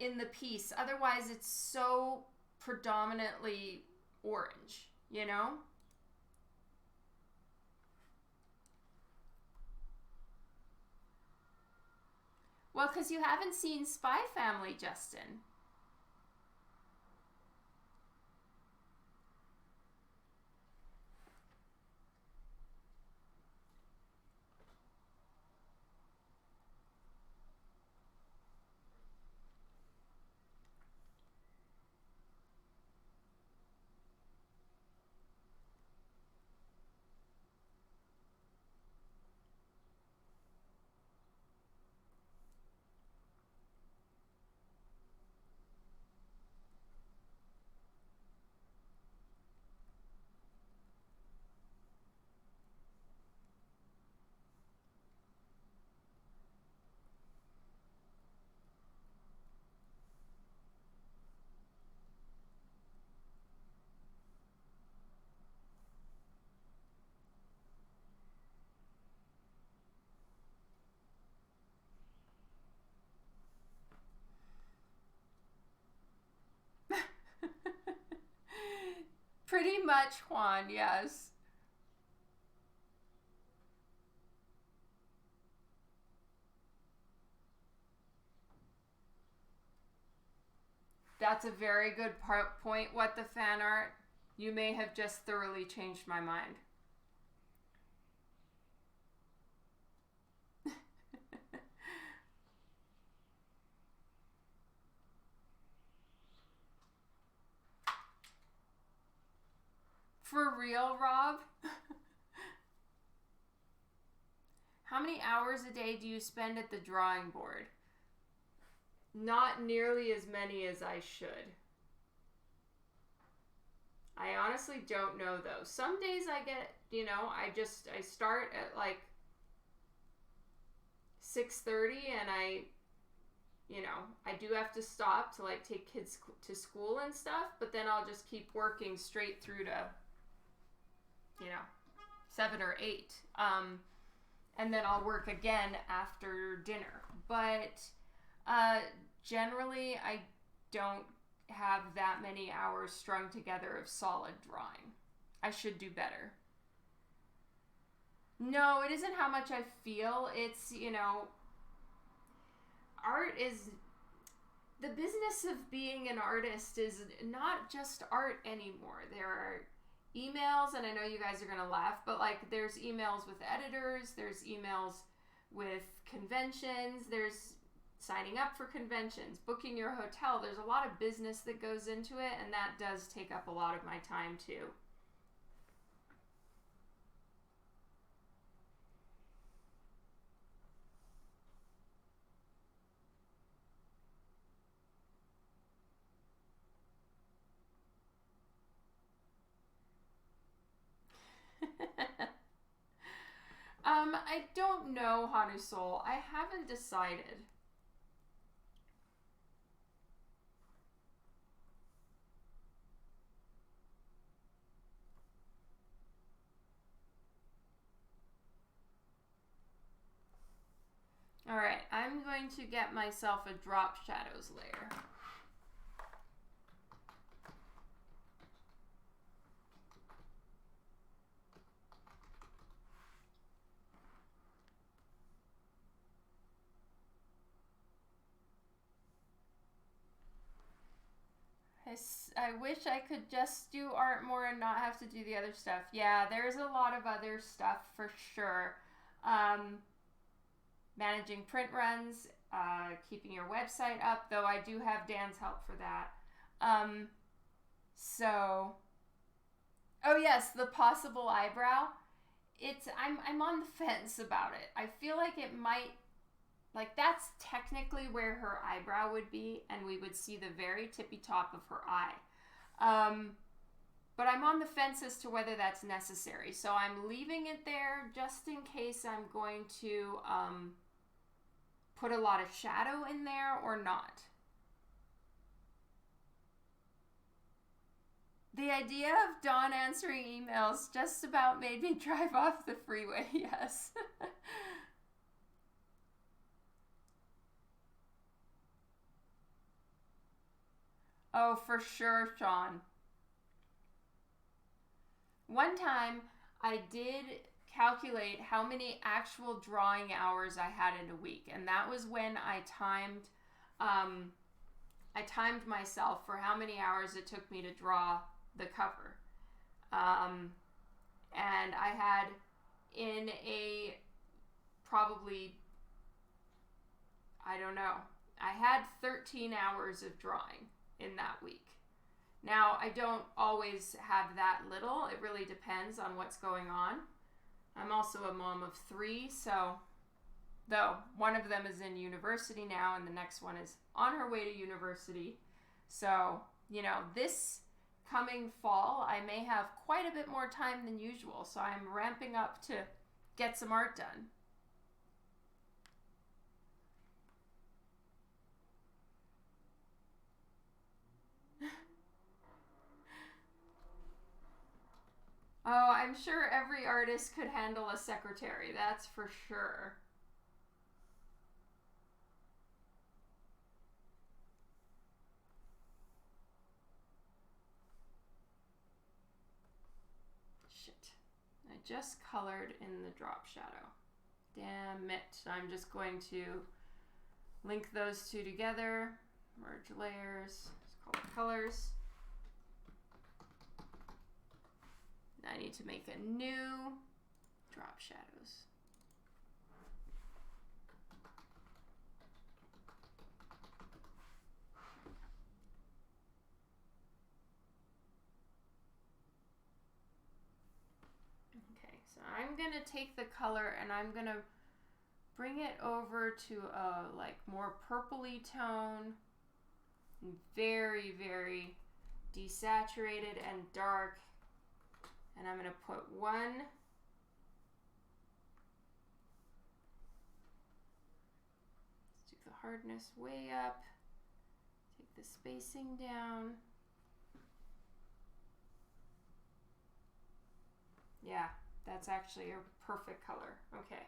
in the piece. Otherwise it's so predominantly orange, you know? Well, because you haven't seen Spy Family, Justin. Pretty much, Juan, yes. That's a very good point, What the Fan Art. You may have just thoroughly changed my mind. For real, Rob? How many hours a day do you spend at the drawing board? Not nearly as many as I should. I honestly don't know though. Some days I get, I start at like 6:30 and I do have to stop to like take kids to school and stuff, but then I'll just keep working straight through to 7 or 8. And then I'll work again after dinner. But generally, I don't have that many hours strung together of solid drawing. I should do better. No, it isn't how much I feel. It's, art is... The business of being an artist is not just art anymore. There are emails, and I know you guys are going to laugh, but like there's emails with editors, there's emails with conventions, there's signing up for conventions, booking your hotel. There's a lot of business that goes into it, and that does take up a lot of my time too. I don't know, Hanusol. I haven't decided. Alright, I'm going to get myself a drop shadows layer. I wish I could just do art more and not have to do the other stuff. Yeah, there's a lot of other stuff for sure. Managing print runs, keeping your website up, though I do have Dan's help for that. Oh yes, the possible eyebrow. I'm on the fence about it. I feel like it might, like that's technically where her eyebrow would be, and we would see the very tippy top of her eye. But I'm on the fence as to whether that's necessary. So I'm leaving it there just in case I'm going to put a lot of shadow in there or not. The idea of Dawn answering emails just about made me drive off the freeway, yes. Oh, for sure, Sean. One time, I did calculate how many actual drawing hours I had in a week, and that was when I timed myself for how many hours it took me to draw the cover. And I had in a probably, I don't know, I had 13 hours of drawing in that week. Now, I don't always have that little. It really depends on what's going on. I'm also a mom of 3, so though one of them is in university now and the next one is on her way to university. So, this coming fall, I may have quite a bit more time than usual. So I'm ramping up to get some art done. Oh, I'm sure every artist could handle a secretary, that's for sure. Shit. I just colored in the drop shadow. Damn it. I'm just going to link those two together. Merge layers. Let's call it colors. I need to make a new drop shadows. gonna take the color and I'm gonna bring it over to a like more purpley tone, very, very desaturated and dark. And I'm gonna put one hardness way up, take the spacing down. Yeah, that's actually a perfect color. Okay.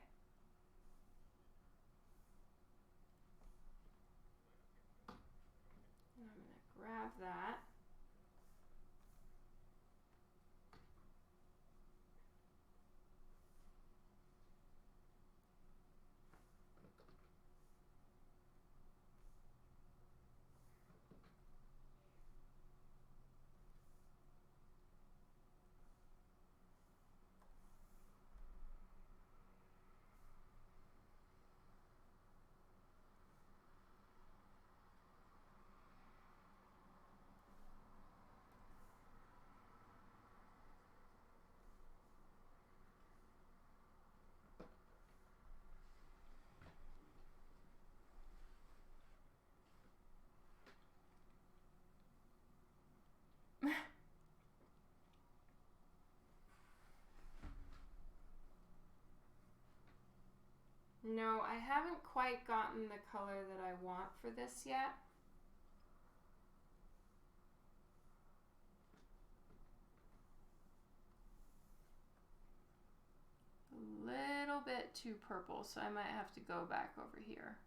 And I'm going to grab that. No, I haven't quite gotten the color that I want for this yet. A little bit too purple, so I might have to go back over here.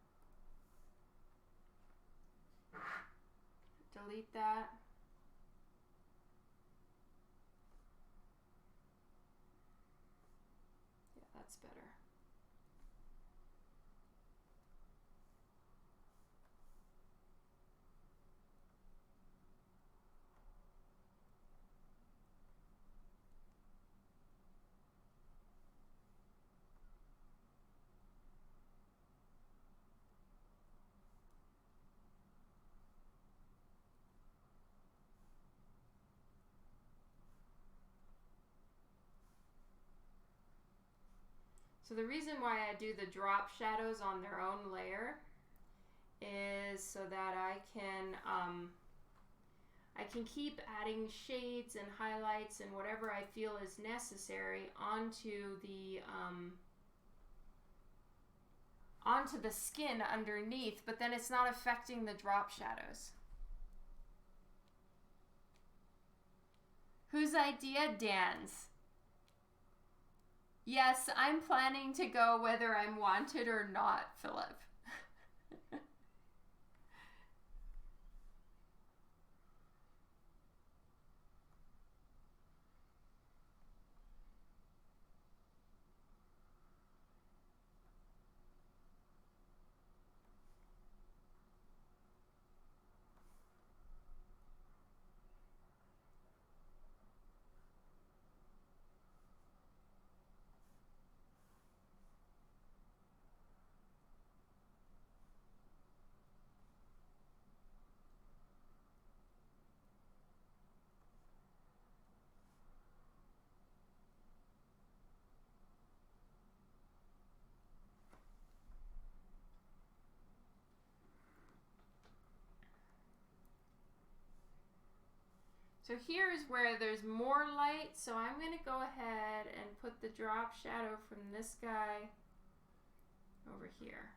Delete that. Yeah, that's better. So the reason why I do the drop shadows on their own layer is so that I can keep adding shades and highlights and whatever I feel is necessary onto the skin underneath, but then it's not affecting the drop shadows. Whose idea? Dan's. Yes, I'm planning to go whether I'm wanted or not, Philip. So here's where there's more light, so I'm going to go ahead and put the drop shadow from this guy over here.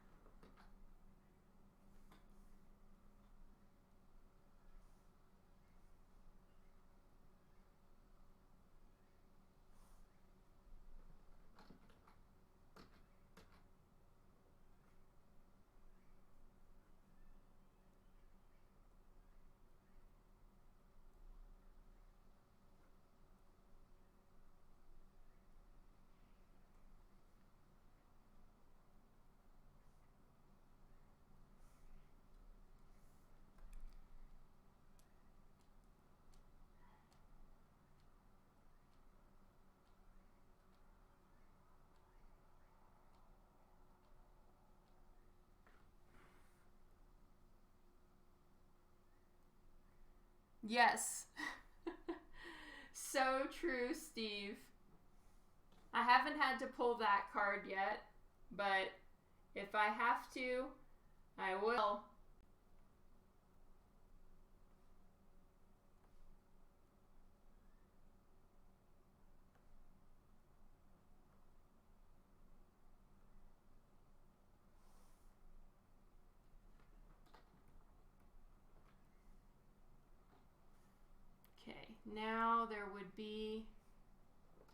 Yes. So true, Steve. I haven't had to pull that card yet, but if I have to, I will. Okay, now there would be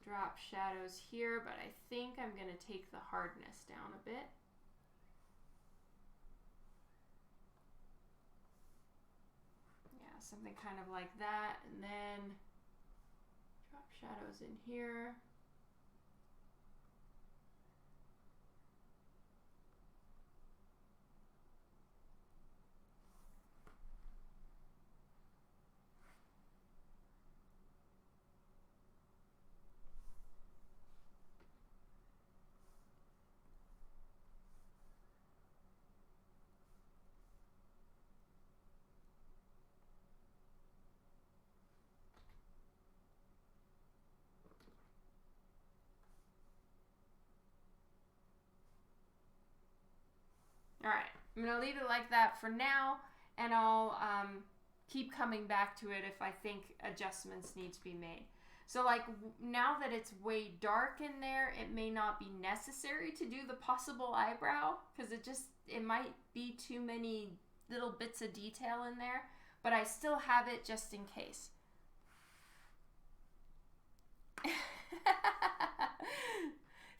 drop shadows here, but I think I'm going to take the hardness down a bit. Yeah, something kind of like that, and then drop shadows in here. All right, I'm gonna leave it like that for now, and I'll keep coming back to it if I think adjustments need to be made. So like now that it's way dark in there, it may not be necessary to do the possible eyebrow because it might be too many little bits of detail in there, but I still have it just in case.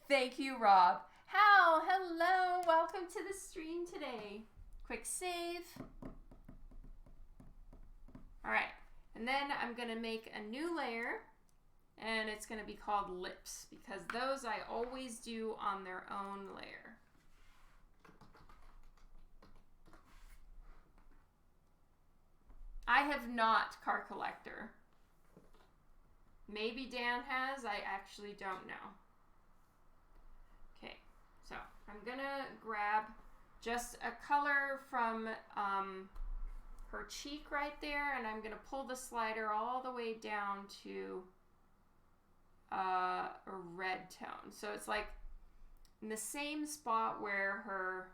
Thank you, Rob. How? Hello, welcome to the stream today. Quick save. All right, and then I'm gonna make a new layer, and it's gonna be called lips because those I always do on their own layer. I have not Card Collector. Maybe Dan has, I actually don't know. Okay, so I'm gonna grab just a color from her cheek right there, and I'm gonna pull the slider all the way down to a red tone. So it's like in the same spot where her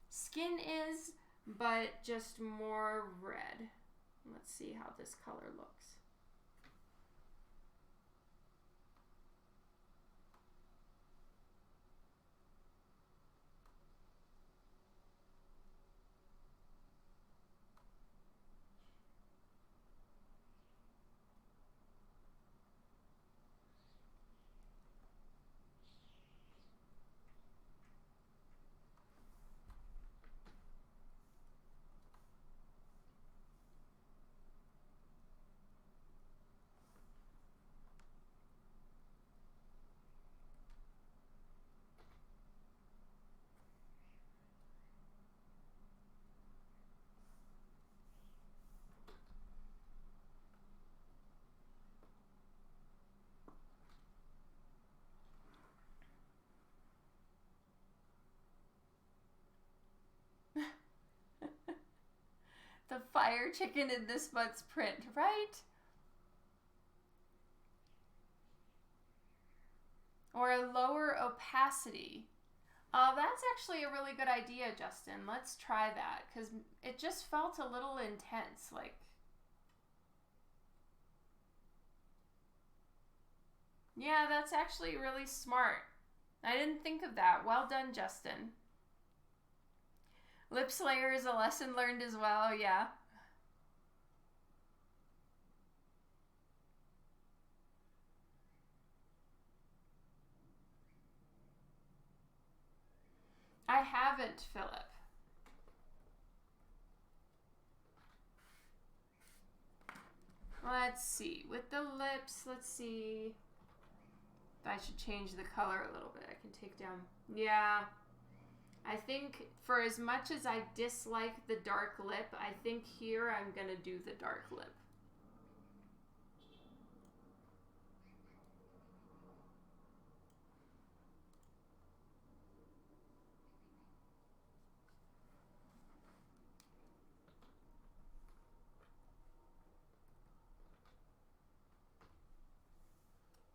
skin is, but just more red. Let's see how this color looks. The fire chicken in this month's print, right? Or a lower opacity. That's actually a really good idea, Justin. Let's try that because it just felt a little intense. Like, yeah, that's actually really smart. I didn't think of that. Well done, Justin. Lips layer is a lesson learned as well, yeah. I haven't, Philip. Let's see. With the lips, let's see if I should change the color a little bit. I can take down. Yeah. I think for as much as I dislike the dark lip, I think here I'm going to do the dark lip.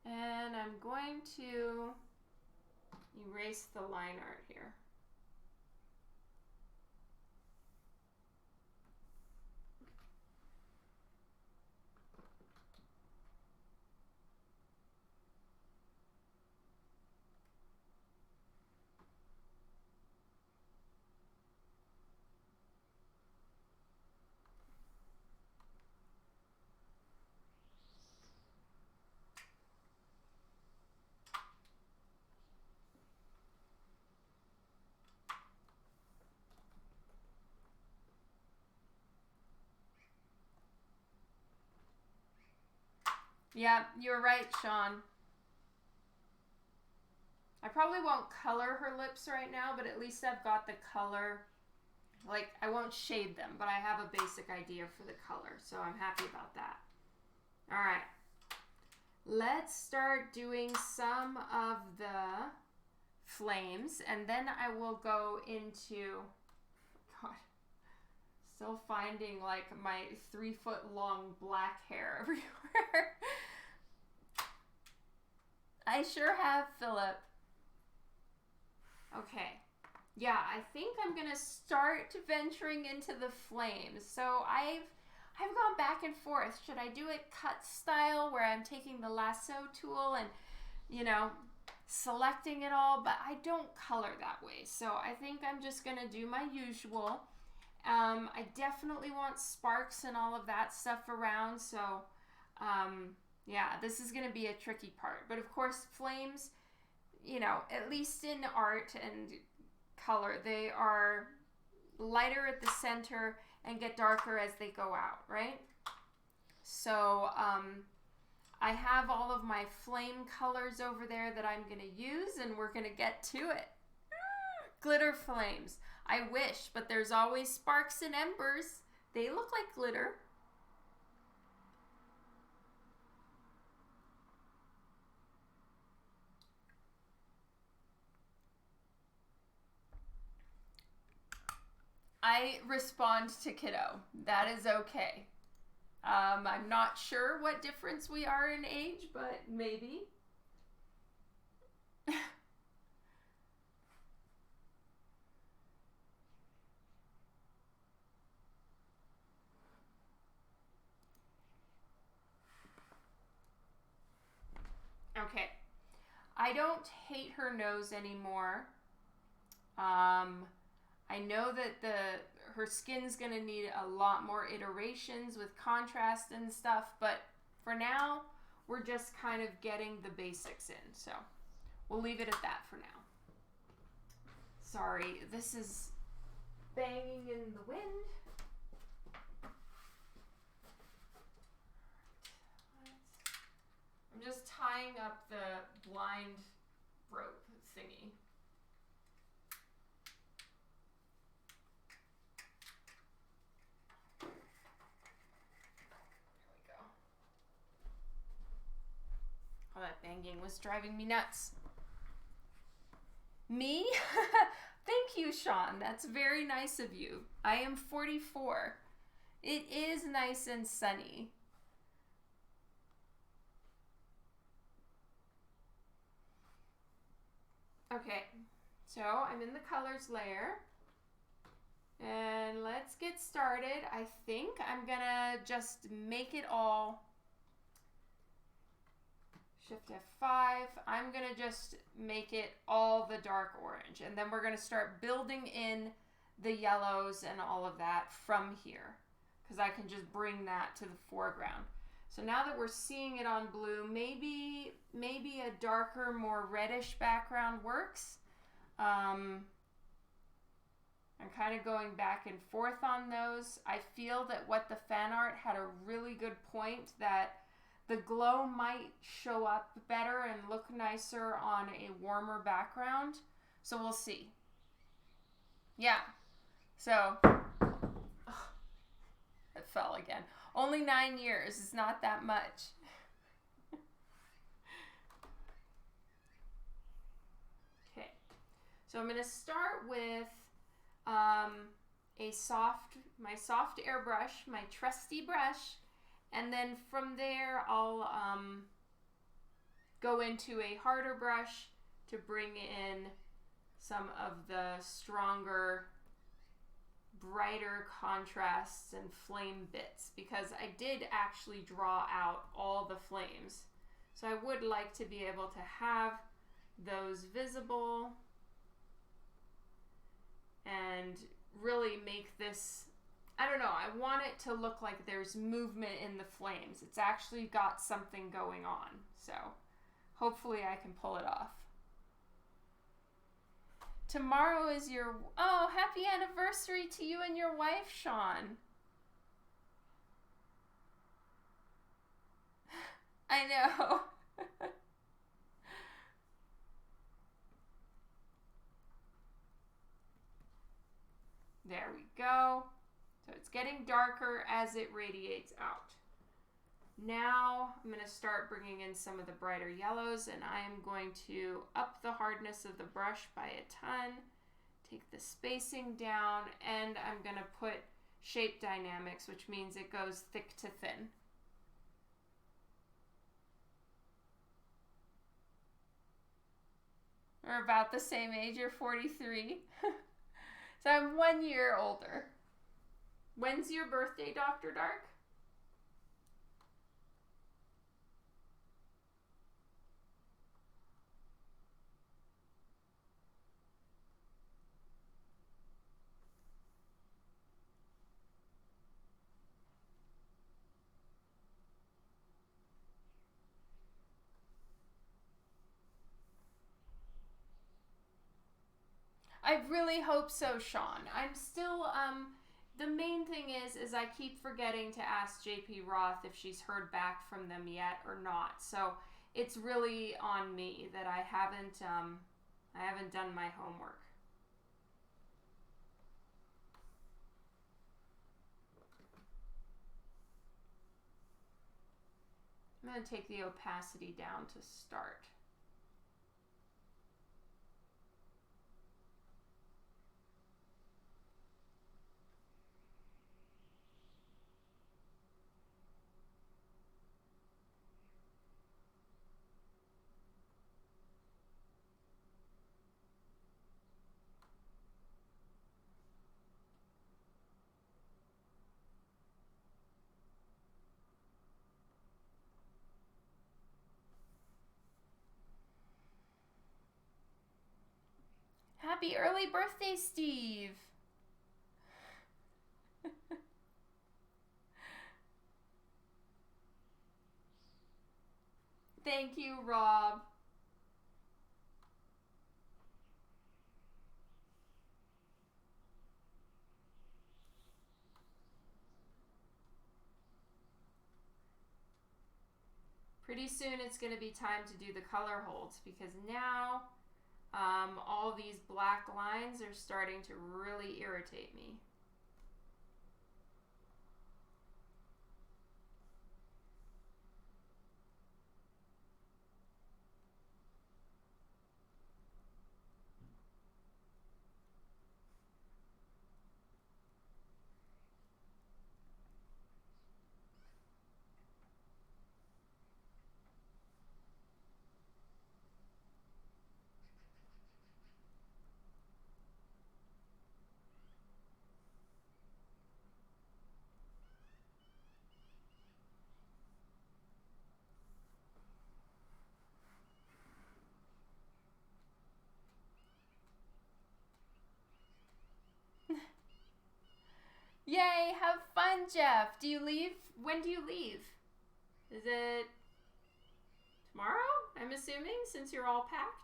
And going to erase the line art here. Yeah, you're right, Sean. I probably won't color her lips right now, but at least I've got the color. Like, I won't shade them, but I have a basic idea for the color, so I'm happy about that. All right. Let's start doing some of the flames, and then I will go into, God, still finding like my 3-foot-long black hair everywhere. I sure have, Philip. Okay. Yeah, I think I'm gonna start venturing into the flames. So I've gone back and forth. Should I do it cut style where I'm taking the lasso tool and, you know, selecting it all, but I don't color that way. So I think I'm just gonna do my usual. I definitely want sparks and all of that stuff around. So yeah, this is gonna be a tricky part. But of course, flames, you know, at least in art and color, they are lighter at the center and get darker as they go out, right? So I have all of my flame colors over there that I'm gonna use, and we're gonna get to it. Glitter flames. I wish, but there's always sparks and embers. They look like glitter. I respond to kiddo. That is okay. I'm not sure what difference we are in age, but maybe. Okay. I don't hate her nose anymore. I know that her skin's gonna need a lot more iterations with contrast and stuff, but for now, we're just kind of getting the basics in. So we'll leave it at that for now. Sorry, this is banging in the wind. I'm just tying up the blind rope thingy. Oh, that banging was driving me nuts. Me? Thank you, Sean. That's very nice of you. I am 44. It is nice and sunny. Okay, so I'm in the colors layer. And let's get started. I think I'm gonna just make it all. Shift F5. I'm going to just make it all the dark orange. And then we're going to start building in the yellows and all of that from here, because I can just bring that to the foreground. So now that we're seeing it on blue, maybe a darker, more reddish background works. I'm kind of going back and forth on those. I feel that what the fan art had a really good point, that the glow might show up better and look nicer on a warmer background. So we'll see. Yeah. So, it fell again. Only 9 years is not that much. Okay. So I'm going to start with my soft airbrush, my trusty brush. And then from there, I'll go into a harder brush to bring in some of the stronger, brighter contrasts and flame bits, because I did actually draw out all the flames. So I would like to be able to have those visible and really make this, I don't know, I want it to look like there's movement in the flames. It's actually got something going on. So hopefully I can pull it off. Tomorrow is your, oh, happy anniversary to you and your wife, Sean. I know. There we go. So it's getting darker as it radiates out. Now I'm going to start bringing in some of the brighter yellows, and I am going to up the hardness of the brush by a ton, take the spacing down, and I'm going to put shape dynamics, which means it goes thick to thin. We're about the same age. You're 43. So I'm 1 year older. When's your birthday, Dr. Dark? I really hope so, Sean. I'm still, the main thing is I keep forgetting to ask JP Roth if she's heard back from them yet or not. So it's really on me that I haven't done my homework. I'm going to take the opacity down to start. Happy early birthday, Steve! Thank you, Rob. Pretty soon it's going to be time to do the color holds, because now all these black lines are starting to really irritate me. Yay, have fun, Jeff. Do you leave? When do you leave? Is it tomorrow, I'm assuming, since you're all packed?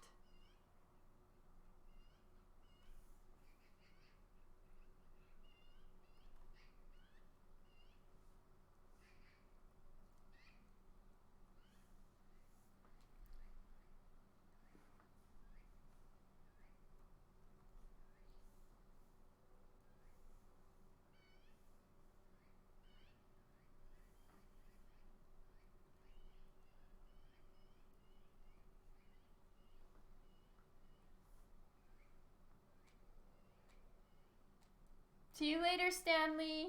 See you later, Stanley.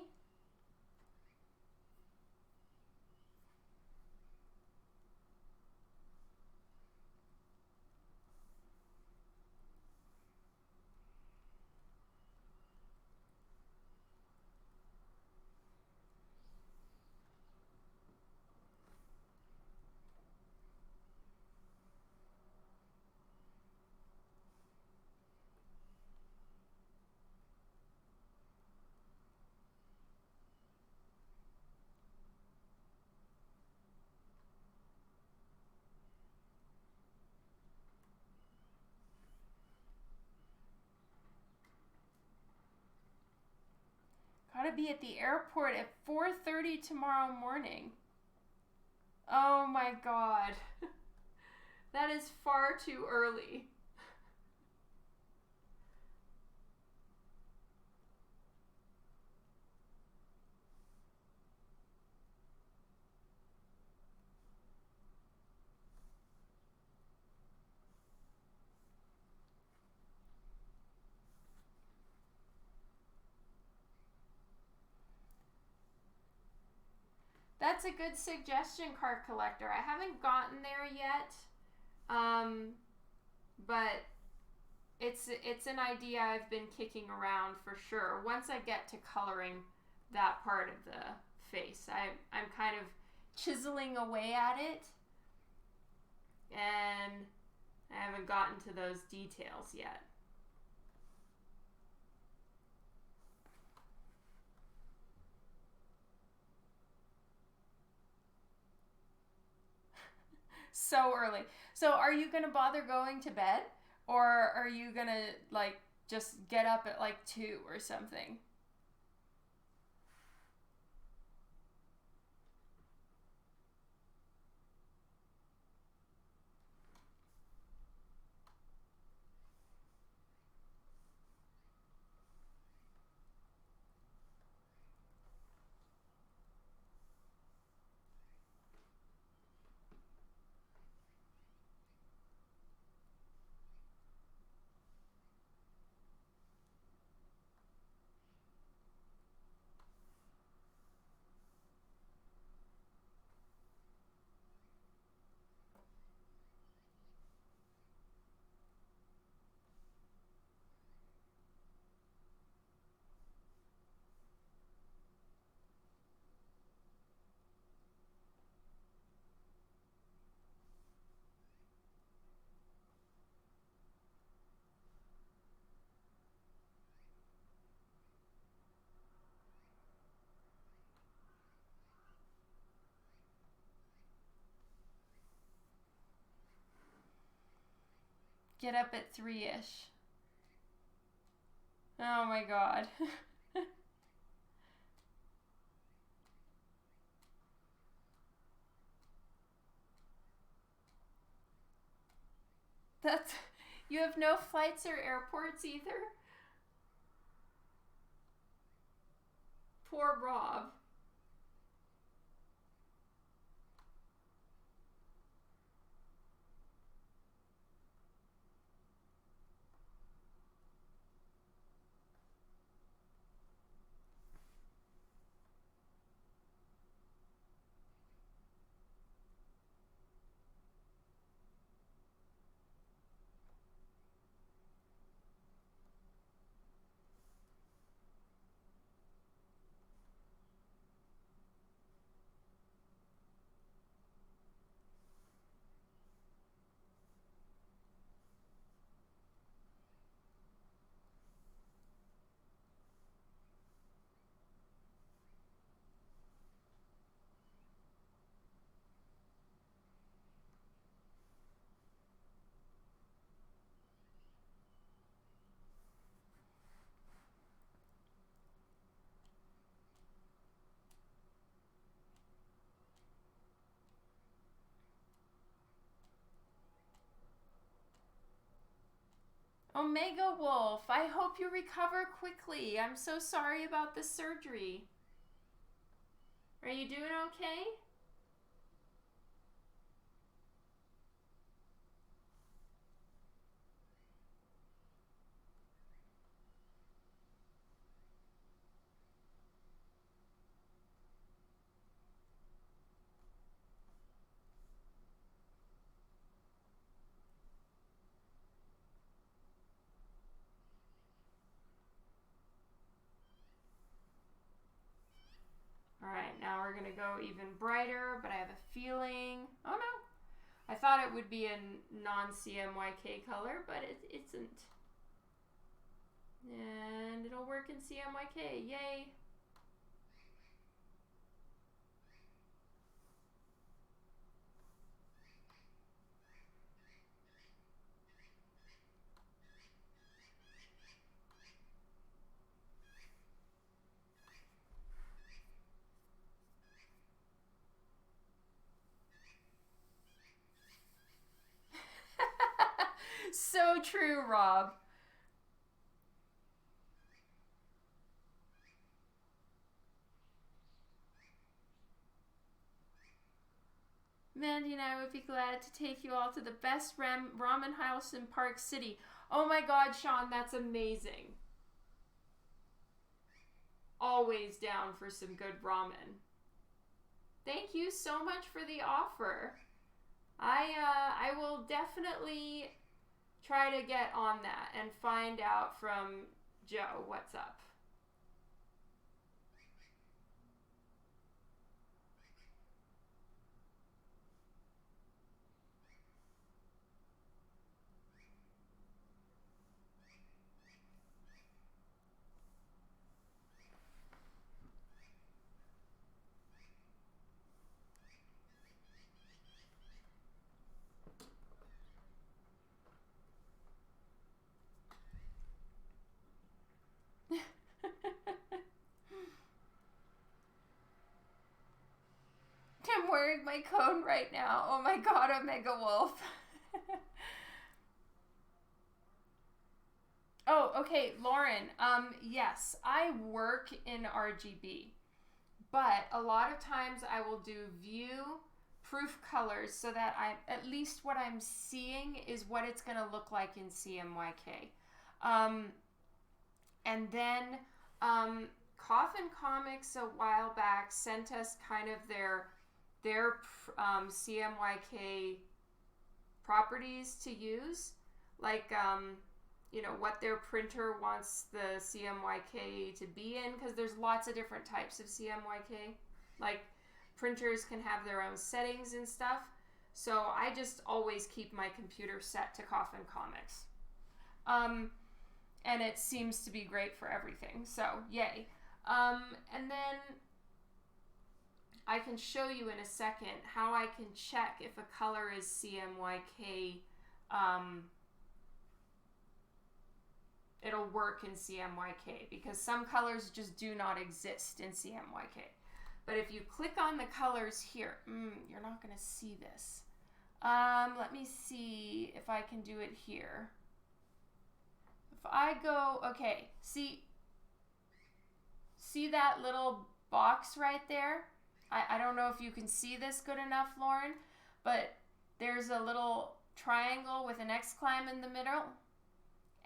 Gotta be at the airport at 4:30 tomorrow morning. Oh my god. That is far too early. That's a good suggestion, card collector. I haven't gotten there yet, but it's an idea I've been kicking around for sure. Once I get to coloring that part of the face, I'm kind of chiseling away at it, and I haven't gotten to those details yet. So early. So are you gonna bother going to bed, or are you gonna like just get up at like 2 or something? Get up at 3-ish. Oh my god. That's you have no flights or airports either? Poor Rob. Omega Wolf, I hope you recover quickly. I'm so sorry about the surgery. Are you doing okay? Alright, now we're gonna go even brighter, but I have a feeling. Oh no! I thought it would be a non CMYK color, but it isn't. And it'll work in CMYK. Yay! So true, Rob. Mandy and I would be glad to take you all to the best ramen house in Park City. Oh my god, Sean, that's amazing. Always down for some good ramen. Thank you so much for the offer. I will definitely try to get on that and find out from Joe what's up. I'm wearing my cone right now. Oh my god, Omega Wolf. Oh, okay, Lauren. Yes, I work in RGB, but a lot of times I will do view proof colors so that at least what I'm seeing is what it's going to look like in CMYK. And then Coffin Comics a while back sent us kind of their CMYK properties to use, like what their printer wants the CMYK to be in, because there's lots of different types of CMYK. Like printers can have their own settings and stuff. So I just always keep my computer set to Coffin Comics. And it seems to be great for everything. So yay. And then I can show you in a second how I can check if a color is CMYK. It'll work in CMYK because some colors just do not exist in CMYK. But if you click on the colors here, you're not going to see this. Let me see if I can do it here. If I go, okay, see that little box right there? I don't know if you can see this good enough, Lauren, but there's a little triangle with an exclam in the middle,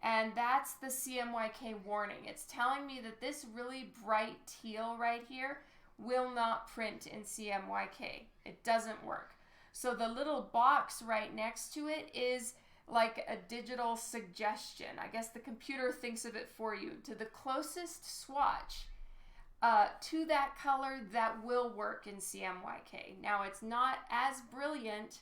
and that's the CMYK warning. It's telling me that this really bright teal right here will not print in CMYK. It doesn't work. So the little box right next to it is like a digital suggestion. I guess the computer thinks of it for you. To the closest swatch to that color that will work in CMYK. Now it's not as brilliant,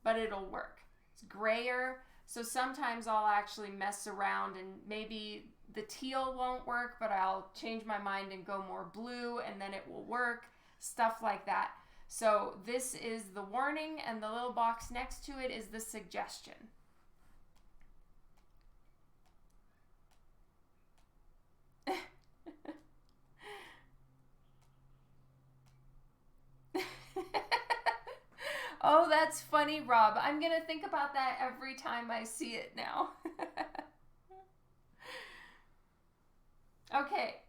but it'll work. It's grayer, so sometimes I'll actually mess around and maybe the teal won't work, but I'll change my mind and go more blue and then it will work, stuff like that. So this is the warning and the little box next to it is the suggestion. Oh, that's funny, Rob. I'm going to think about that every time I see it now. Okay.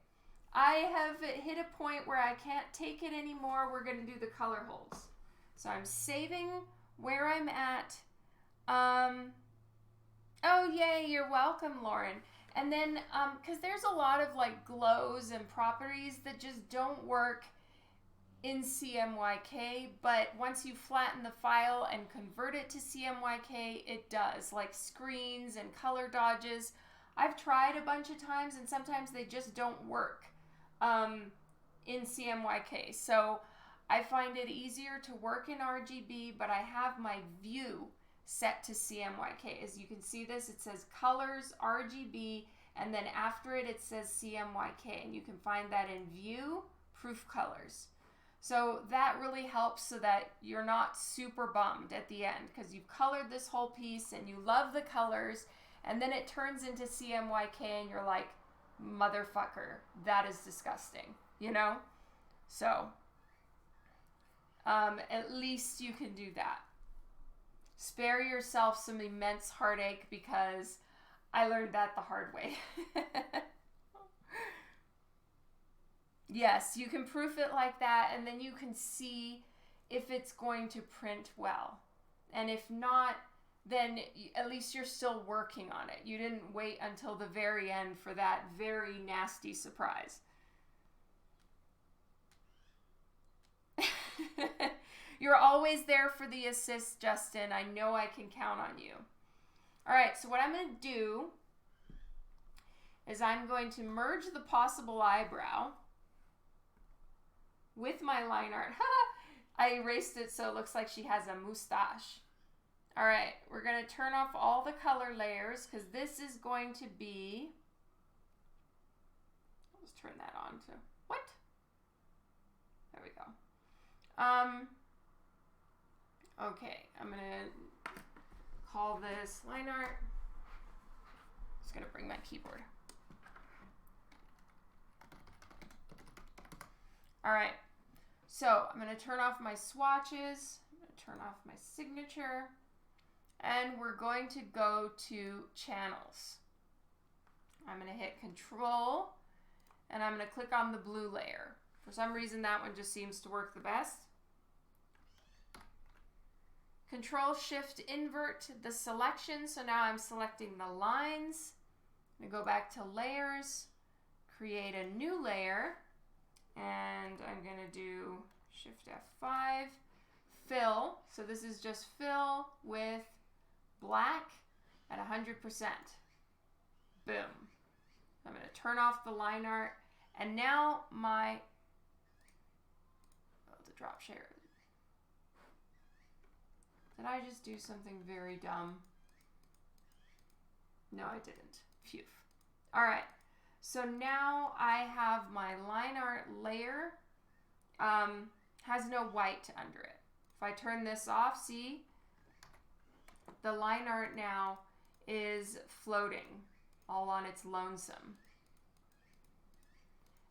I have hit a point where I can't take it anymore. We're going to do the color holds. So I'm saving where I'm at. Oh, yay. You're welcome, Lauren. And then, because there's a lot of like glows and properties that just don't work in CMYK, but once you flatten the file and convert it to CMYK, it does, like screens and color dodges. I've tried a bunch of times and sometimes they just don't work in CMYK. So I find it easier to work in RGB, but I have my view set to CMYK. As you can see this, it says colors, RGB, and then after it, it says CMYK, and you can find that in view, proof colors. So that really helps so that you're not super bummed at the end because you've colored this whole piece and you love the colors and then it turns into CMYK and you're like, motherfucker, that is disgusting, you know? So at least you can do that. spare yourself some immense heartache, because I learned that the hard way. Yes, you can proof it like that, and then you can see if it's going to print well. And if not, then at least you're still working on it. You didn't wait until the very end for that very nasty surprise. You're always there for the assist, Justin. I know I can count on you. All right, so what I'm going to do is I'm going to merge the possible eyebrow with my line art. I erased it so it looks like she has a mustache. All right, we're going to turn off all the color layers because this is going to be... Let's turn that on to... What? There we go. Okay, I'm going to call this line art. Just going to bring my keyboard. All right, so I'm going to turn off my swatches. I'm going to turn off my signature. And we're going to go to channels. I'm going to hit Control, and I'm going to click on the blue layer. For some reason, that one just seems to work the best. Control Shift invert the selection. So now I'm selecting the lines. I'm going to go back to layers, create a new layer, and I'm going to do Shift F5, fill. So this is just fill with black at 100%. Boom. I'm going to turn off the line art, and now my, the drop share. Did I just do something very dumb? No, I didn't. Phew. All right. So now I have my line art layer, has no white under it. If I turn this off, see, the line art now is floating all on its lonesome.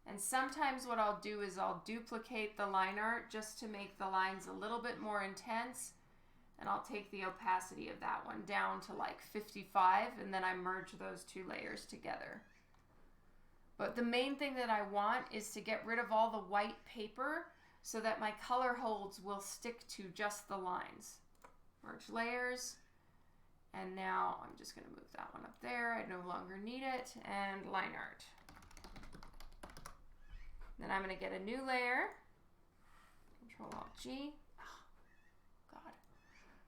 And sometimes what I'll do is I'll duplicate the line art just to make the lines a little bit more intense. And I'll take the opacity of that one down to like 55, and then I merge those two layers together. But the main thing that I want is to get rid of all the white paper so that my color holds will stick to just the lines. Merge layers, and now I'm just going to move that one up there. I no longer need it, and line art. Then I'm going to get a new layer, Control-Alt-G.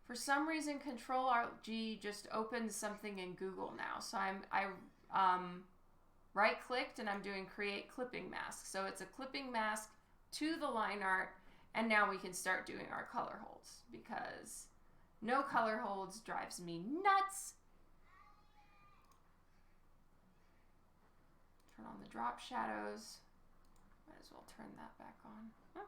For some reason, Control-Alt-G just opens something in Google now. So I right-clicked and I'm doing Create Clipping Mask. So it's a clipping mask to the line art, and now we can start doing our color holds, because no color holds drives me nuts. Turn on the drop shadows. Might as well turn that back on. Huh?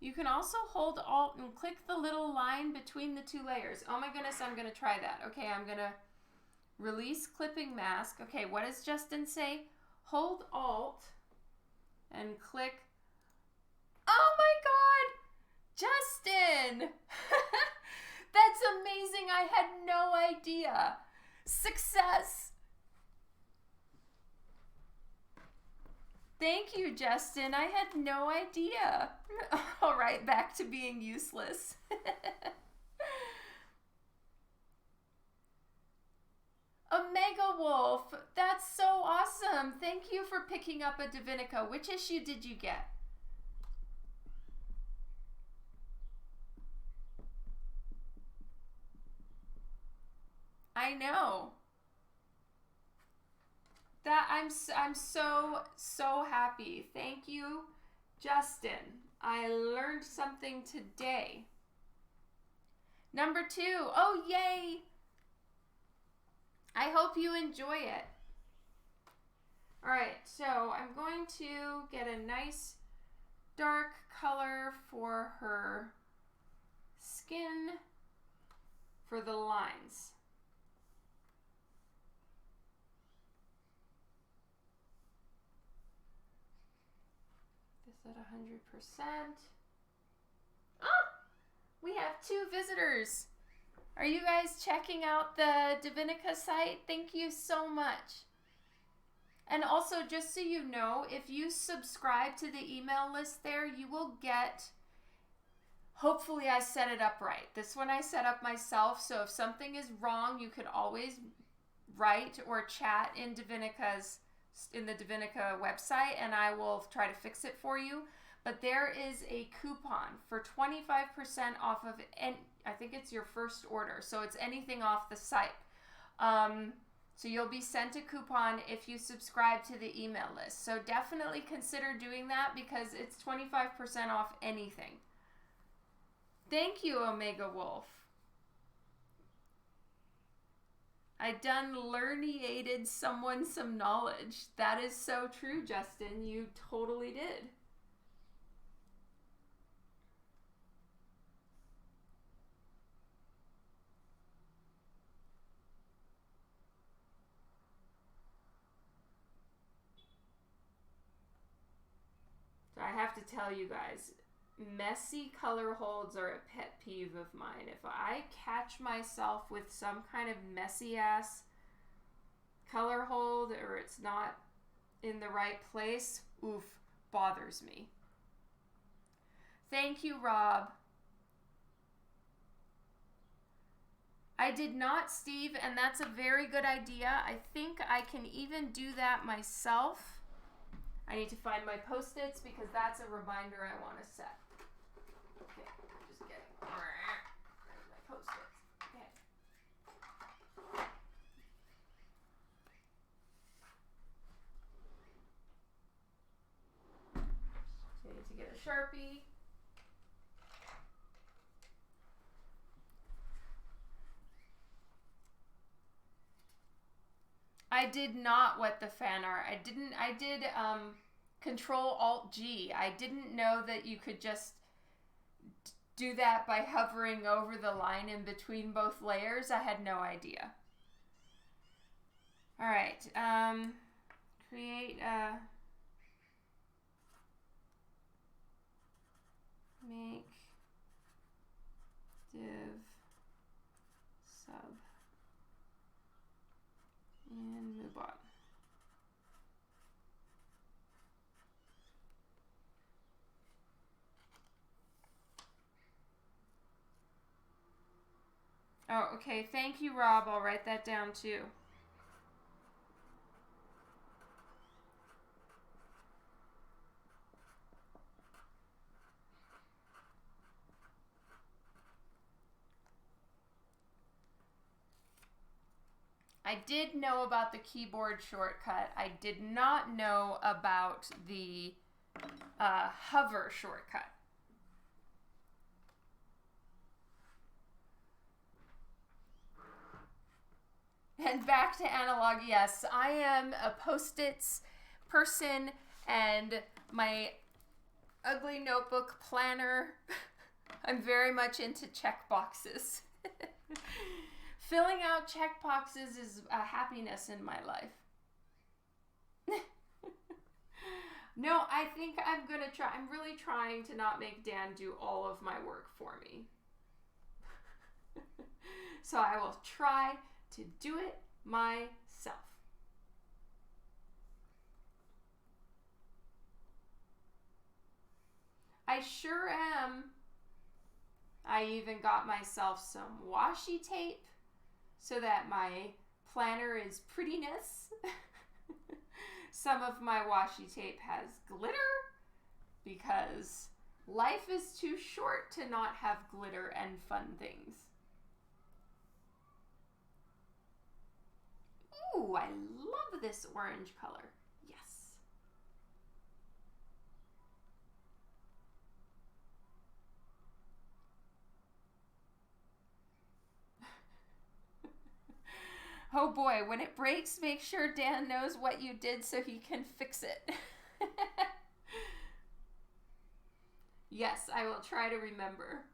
You can also hold Alt and click the little line between the two layers. Oh my goodness, I'm going to try that. Okay, I'm going to release clipping mask. Okay, what does Justin say? Hold Alt and click. Oh my God, Justin! That's amazing. I had no idea. Success. Thank you, Justin. I had no idea. All right, back to being useless. Omega Wolf, that's so awesome. Thank you for picking up a Divinica. Which issue did you get? I know. That I'm so happy. Thank you, Justin. I learned something today. Number 2. Oh, yay. I hope you enjoy it. All right, so I'm going to get a nice dark color for her skin for the lines. This at 100%. Ah! We have 2 visitors. Are you guys checking out the Divinica site? Thank you so much. And also, just so you know, if you subscribe to the email list there, you will get, hopefully I set it up right. This one I set up myself, so if something is wrong, you could always write or chat in the Divinica website, and I will try to fix it for you. But there is a coupon for 25% off of, I think it's your first order, so it's anything off the site. So you'll be sent a coupon if you subscribe to the email list. So definitely consider doing that because it's 25% off anything. Thank you, Omega Wolf. I done learniated someone some knowledge. That is so true, Justin. You totally did. I have to tell you guys, messy color holds are a pet peeve of mine. If I catch myself with some kind of messy ass color hold or it's not in the right place, oof, bothers me. Thank you, Rob. I did not, Steve, and that's a very good idea. I think I can even do that myself. I need to find my Post-its because that's a reminder I want to set. Okay, just getting my Post-its. Okay. So I need to get a Sharpie. I did not wet the fan art. I did Control-Alt-G. I didn't know that you could just do that by hovering over the line in between both layers. I had no idea. All right, create a, make div sub and move on. Oh, okay. Thank you, Rob. I'll write that down too. I did know about the keyboard shortcut. I did not know about the hover shortcut. And back to analog, yes, I am a Post-its person, and my ugly notebook planner, I'm very much into check boxes. Filling out check boxes is a happiness in my life. No, I think I'm gonna try. I'm really trying to not make Dan do all of my work for me. So I will try to do it myself. I sure am. I even got myself some washi tape so that my planner is prettiness. Some of my washi tape has glitter because life is too short to not have glitter and fun things. Ooh, I love this orange color. Yes. Oh boy, when it breaks, make sure Dan knows what you did so he can fix it. Yes, I will try to remember.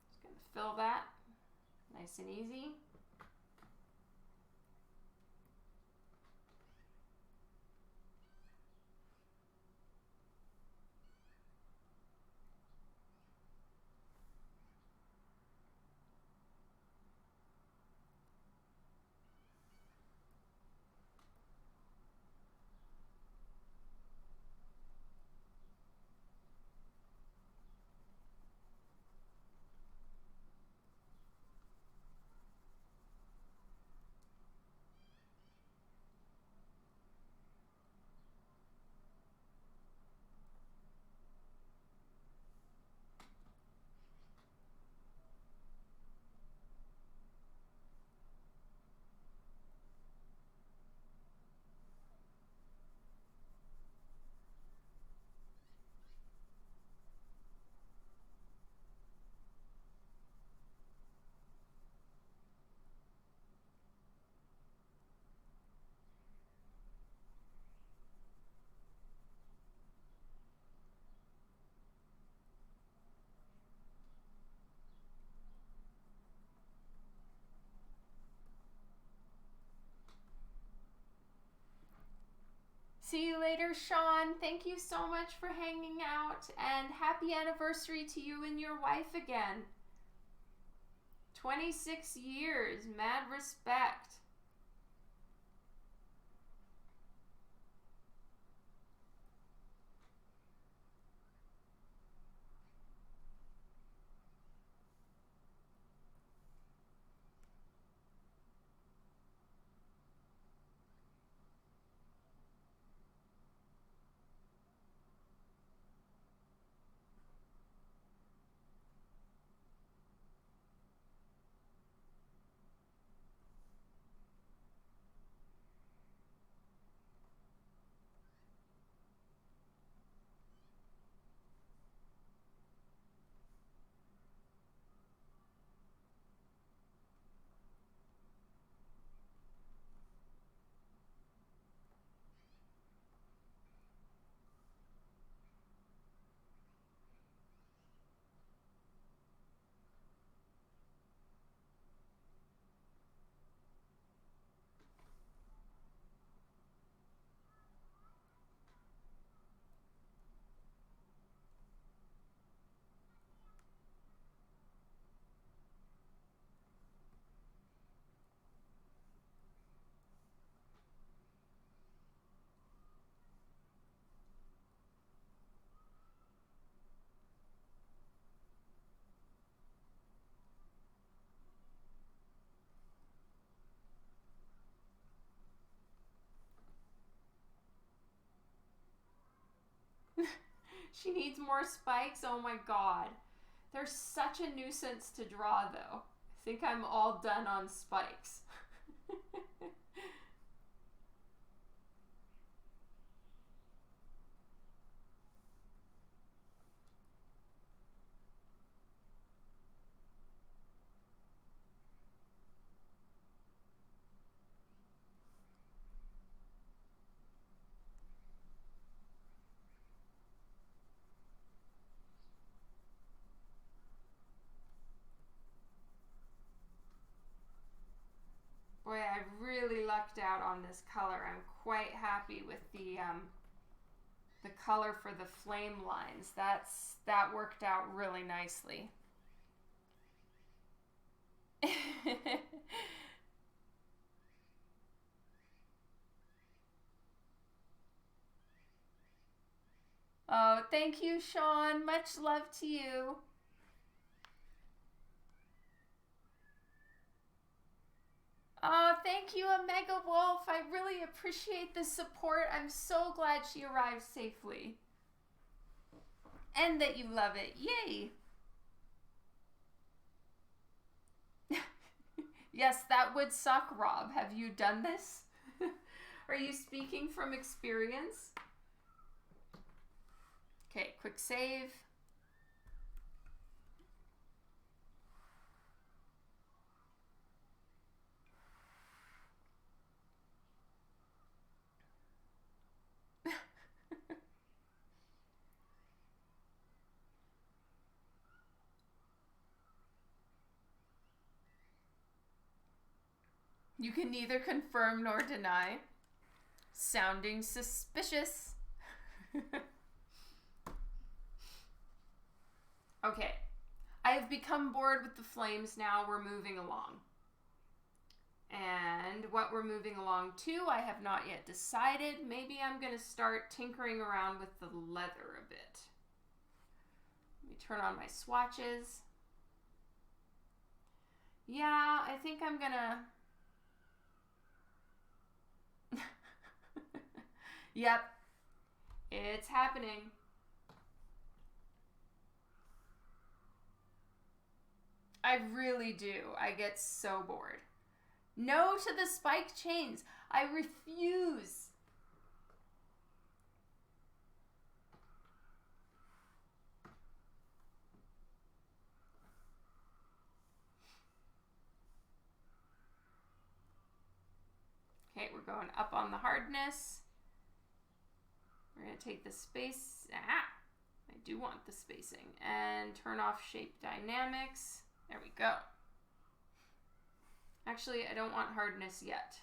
Just gonna fill that nice and easy. See you later, Sean. Thank you so much for hanging out, and happy anniversary to you and your wife again. 26 years, mad respect. She needs more spikes. Oh my god. They're such a nuisance to draw, though. I think I'm all done on spikes. Boy, I really lucked out on this color. I'm quite happy with the the color for the flame lines. That worked out really nicely. Oh, thank you, Sean. Much love to you. Oh, thank you, Omega Wolf. I really appreciate the support. I'm so glad she arrived safely. And that you love it. Yay! Yes, that would suck, Rob. Have you done this? Are you speaking from experience? Okay, quick save. You can neither confirm nor deny. Sounding suspicious. Okay. I have become bored with the flames now. We're moving along. And what we're moving along to, I have not yet decided. Maybe I'm going to start tinkering around with the leather a bit. Let me turn on my swatches. Yeah, I think I'm going to... Yep, it's happening. I really do. I get so bored. No to the spike chains. I refuse. Okay, we're going up on the hardness. We're going to take the space. I do want the spacing. And turn off shape dynamics. There we go. Actually, I don't want hardness yet.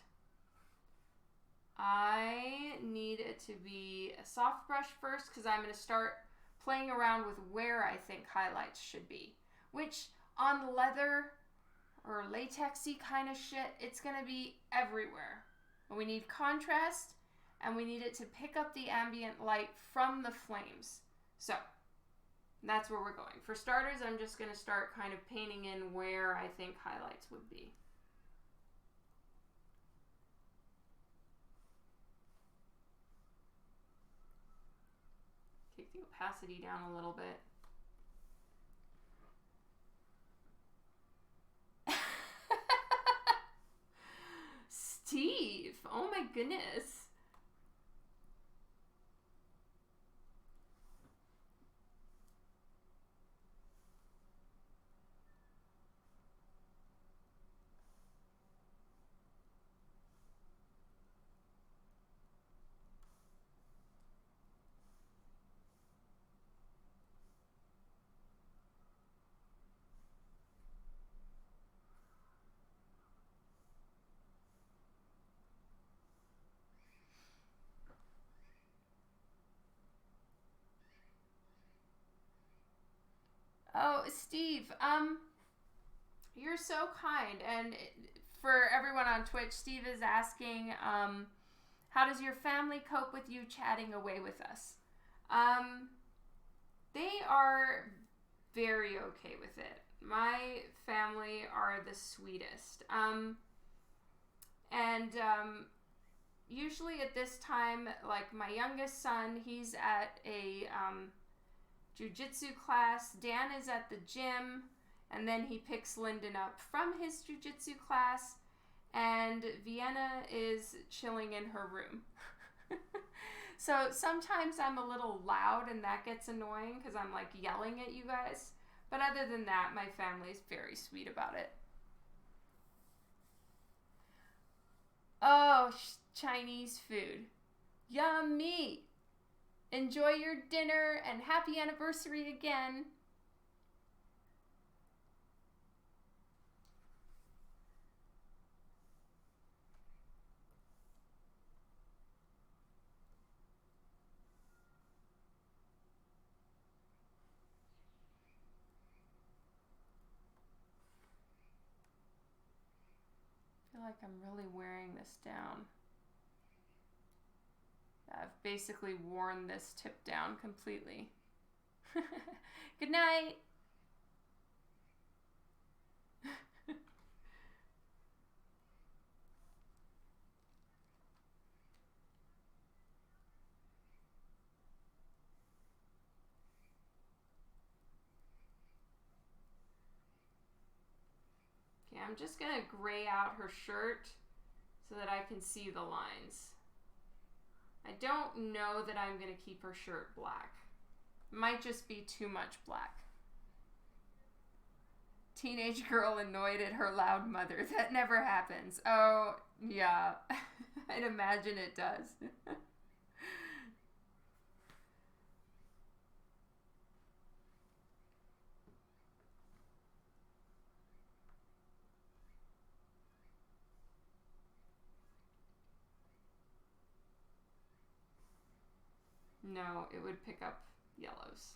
I need it to be a soft brush first because I'm going to start playing around with where I think highlights should be. Which, on leather or latexy kind of shit, it's going to be everywhere. And we need contrast, and we need it to pick up the ambient light from the flames. So, that's where we're going. For starters, I'm just going to start kind of painting in where I think highlights would be. Take the opacity down a little bit. Steve, oh my goodness. Oh, Steve, you're so kind. And for everyone on Twitch, Steve is asking, how does your family cope with you chatting away with us? They are very okay with it. My family are the sweetest. Usually at this time, like my youngest son, he's at a jiu-jitsu class. Dan is at the gym, and then he picks Lyndon up from his jiu-jitsu class, and Vienna is chilling in her room. So sometimes I'm a little loud, and that gets annoying because I'm like yelling at you guys. But other than that, my family is very sweet about it. Oh, Chinese food. Yummy! Enjoy your dinner and happy anniversary again. like I'm really wearing this down. I've basically worn this tip down completely. Good night. Okay, I'm just gonna gray out her shirt so that I can see the lines. I don't know that I'm gonna keep her shirt black. Might just be too much black. Teenage girl annoyed at her loud mother. That never happens. Oh, yeah. I'd imagine it does. No, it would pick up yellows.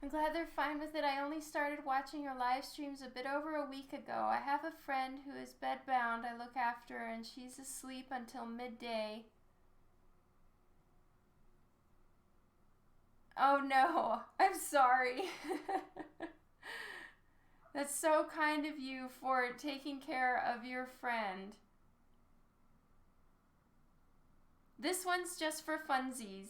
I'm glad they're fine with it. I only started watching your live streams a bit over a week ago. I have a friend who is bedbound I look after, and she's asleep until midday. Oh no, I'm sorry. That's so kind of you for taking care of your friend. This one's just for funsies.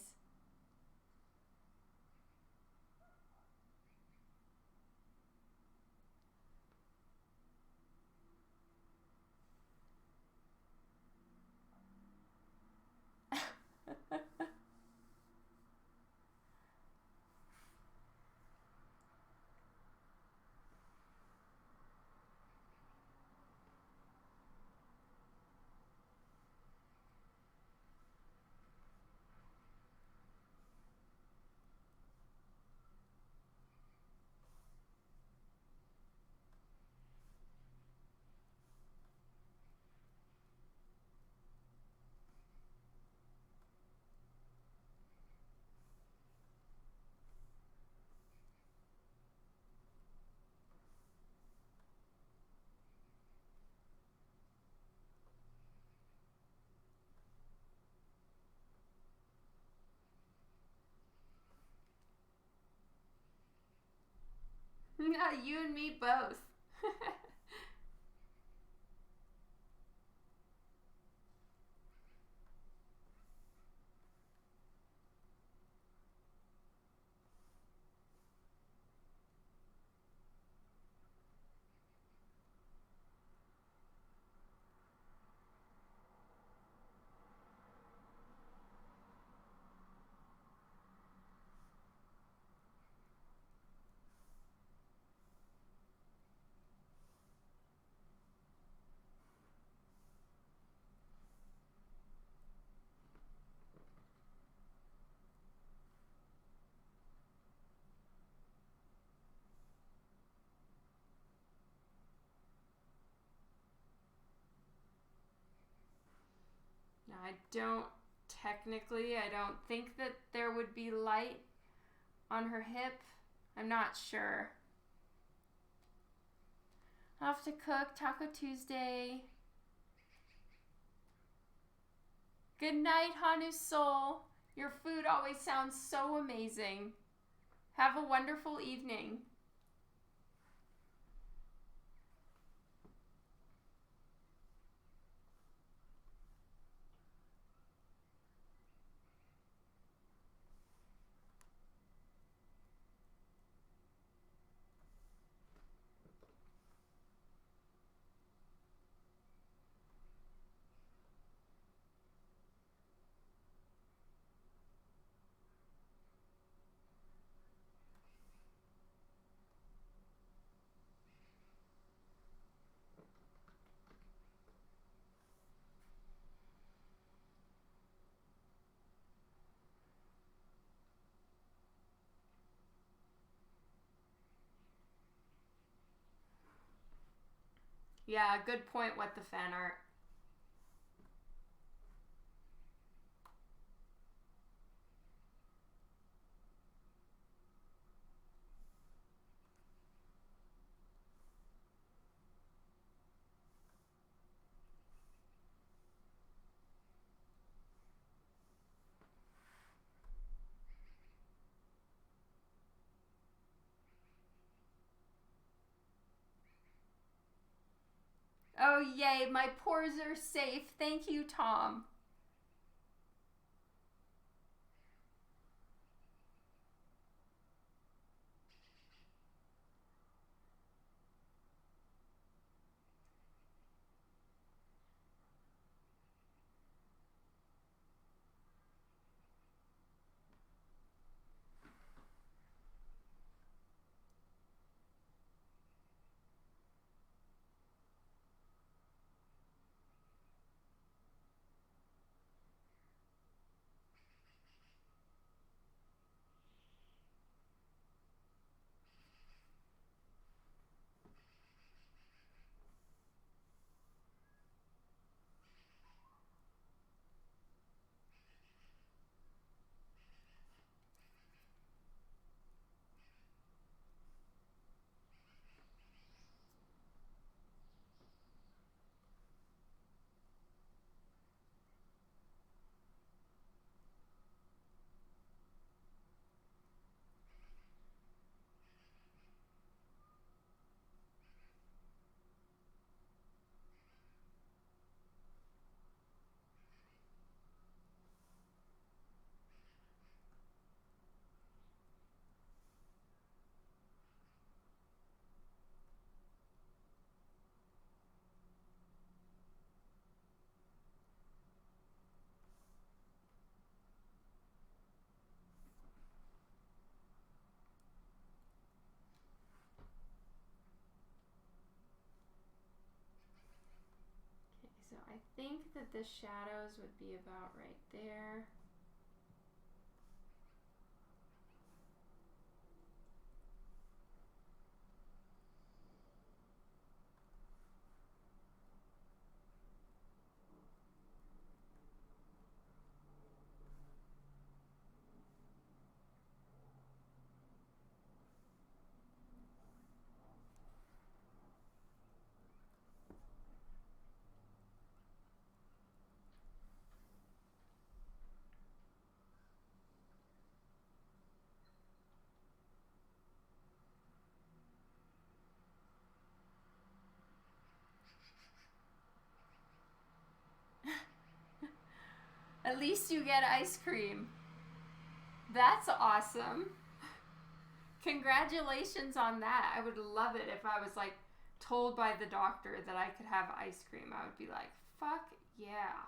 Yeah, you and me both. I don't think that there would be light on her hip. I'm not sure. I'll have to cook Taco Tuesday. Good night, Hanu's soul. Your food always sounds so amazing. Have a wonderful evening. Yeah, good point with the fan art. Oh, yay, my pores are safe. Thank you, Tom. Okay, so I think that the shadows would be about right there. At least you get ice cream. That's awesome. Congratulations on that. I would love it if I was like told by the doctor that I could have ice cream. I would be like, fuck yeah.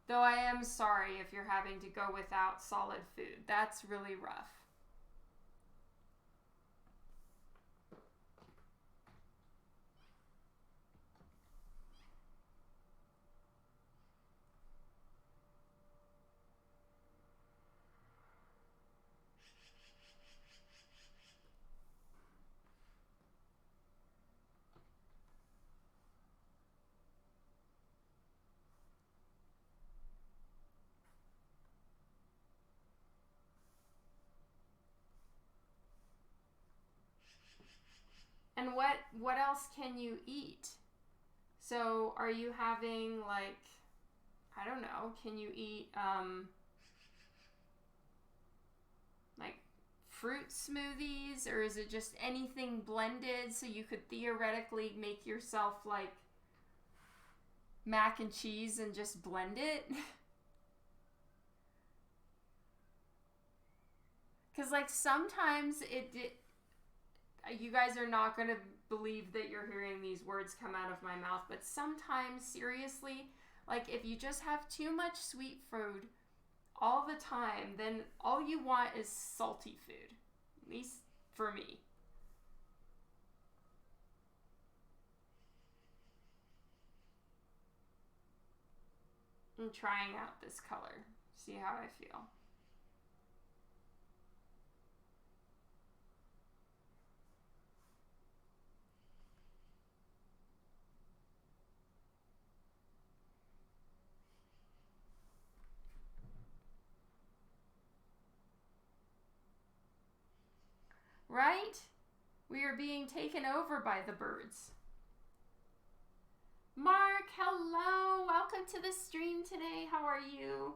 Though I am sorry if you're having to go without solid food. That's really rough. And what else can you eat? So are you having like, I don't know, can you eat like fruit smoothies, or is it just anything blended so you could theoretically make yourself like mac and cheese and just blend it? Because like sometimes you guys are not going to believe that you're hearing these words come out of my mouth, but sometimes, seriously, like if you just have too much sweet food all the time, then all you want is salty food. At least for me. I'm trying out this color. See how I feel. Right? We are being taken over by the birds. Mark, hello! Welcome to the stream today. How are you?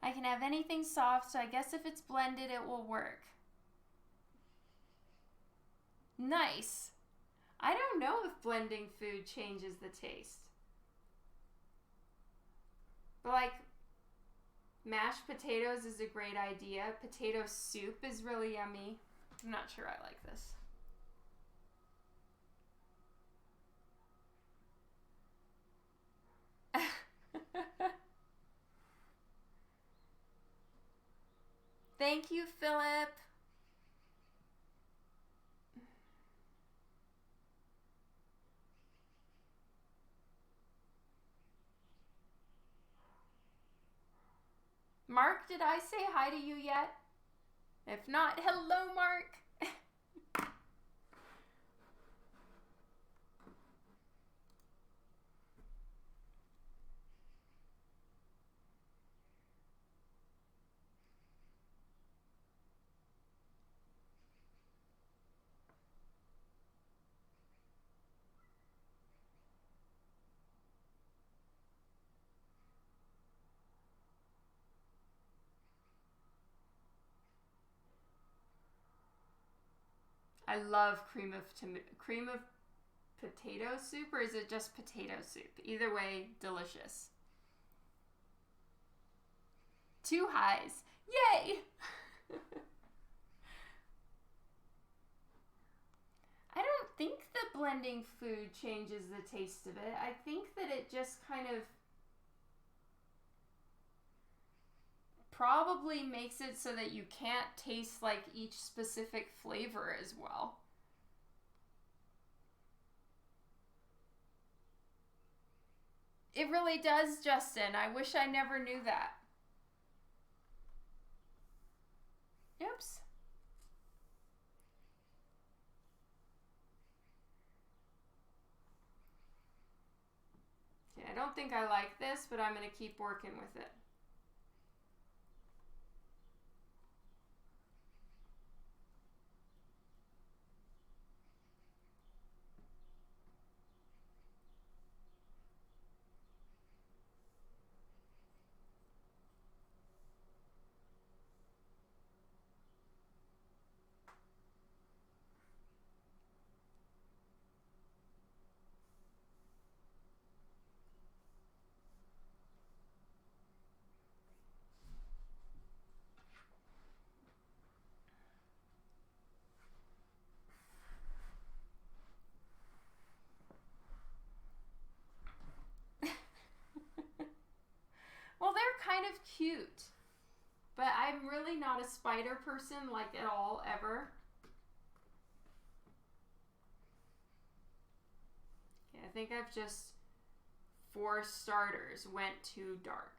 I can have anything soft, so I guess if it's blended, it will work. Nice. I don't know if blending food changes the taste. But like, mashed potatoes is a great idea. Potato soup is really yummy. I'm not sure I like this. Thank you, Philip. Mark, did I say hi to you yet? If not, hello, Mark. I love cream of potato soup, or is it just potato soup? Either way, delicious. 2 highs. Yay! I don't think that blending food changes the taste of it. I think that it just kind of probably makes it so that you can't taste like each specific flavor as well. It really does, Justin. I wish I never knew that. Oops. Okay, I don't think I like this, but I'm going to keep working with it. Well, they're kind of cute, but I'm really not a spider person, like, at all, ever. think I've just, for starters, went too dark.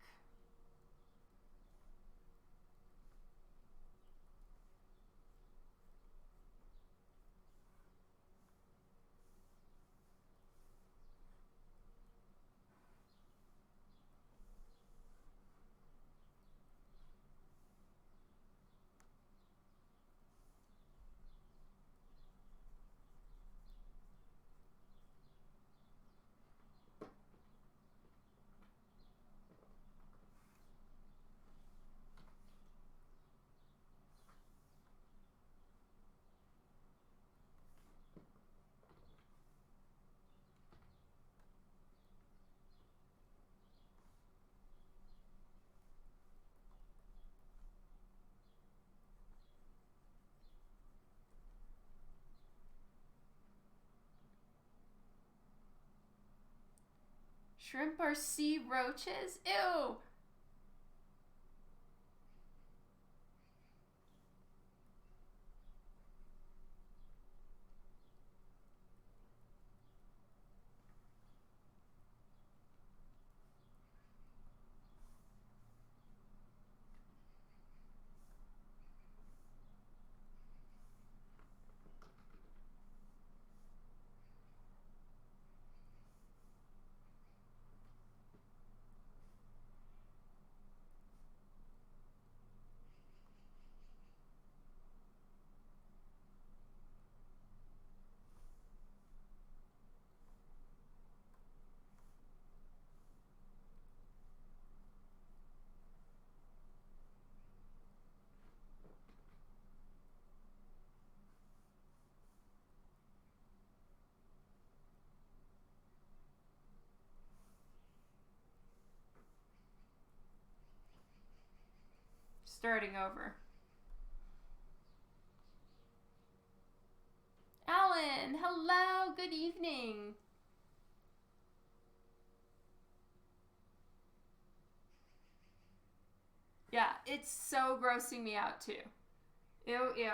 Shrimp are sea roaches? Ew! Starting over. Alan, hello, good evening. Yeah, it's so grossing me out too. Ew, ew.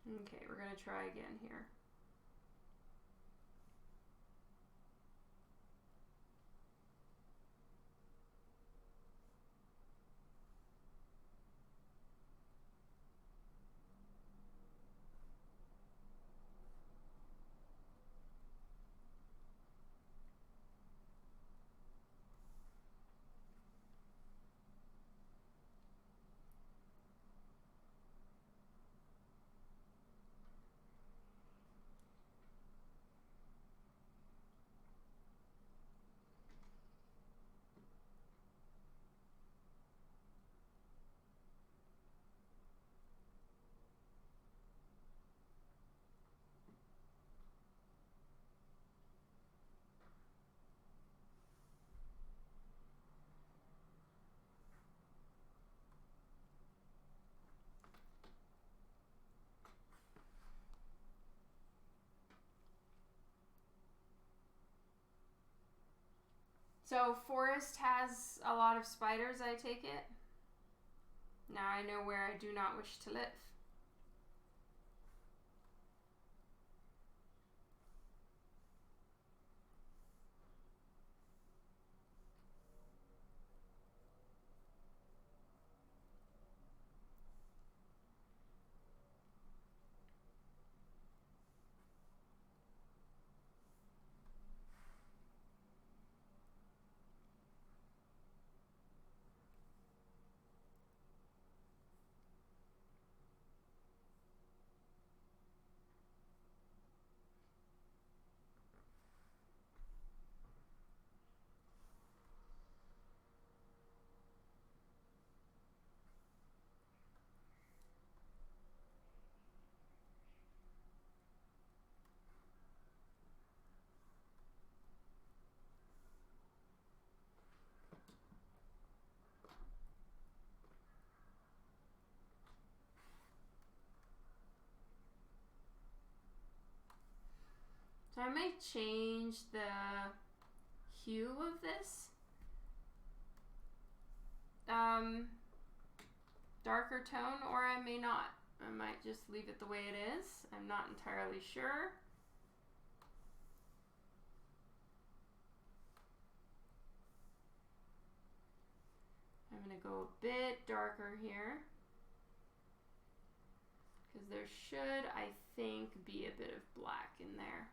Okay, we're gonna try again here. So forest has a lot of spiders, I take it. Now I know where I do not wish to live. So I might change the hue of this. Darker tone, or I may not. I might just leave it the way it is. I'm not entirely sure. I'm going to go a bit darker here, because there should, I think, be a bit of black in there.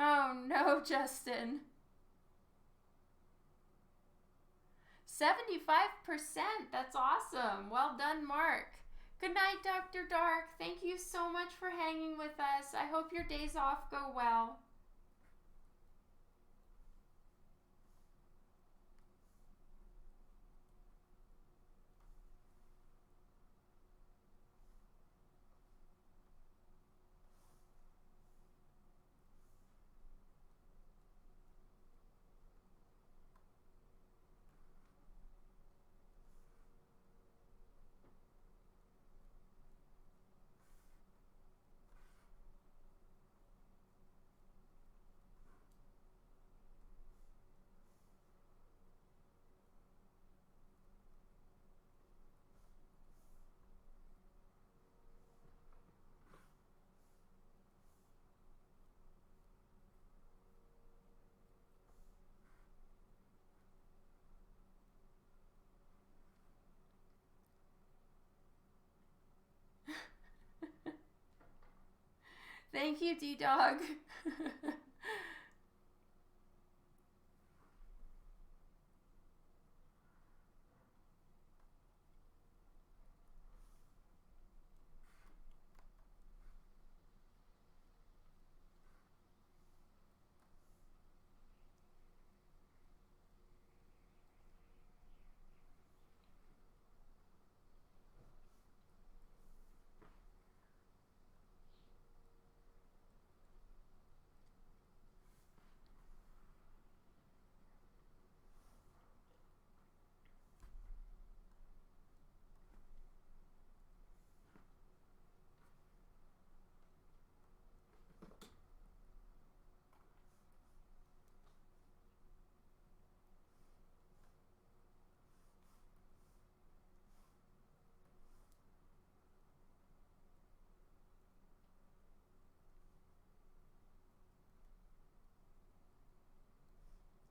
Oh no, Justin. 75%. That's awesome. Well done, Mark. Good night, Dr. Dark. Thank you so much for hanging with us. I hope your days off go well. Thank you, D-Dog.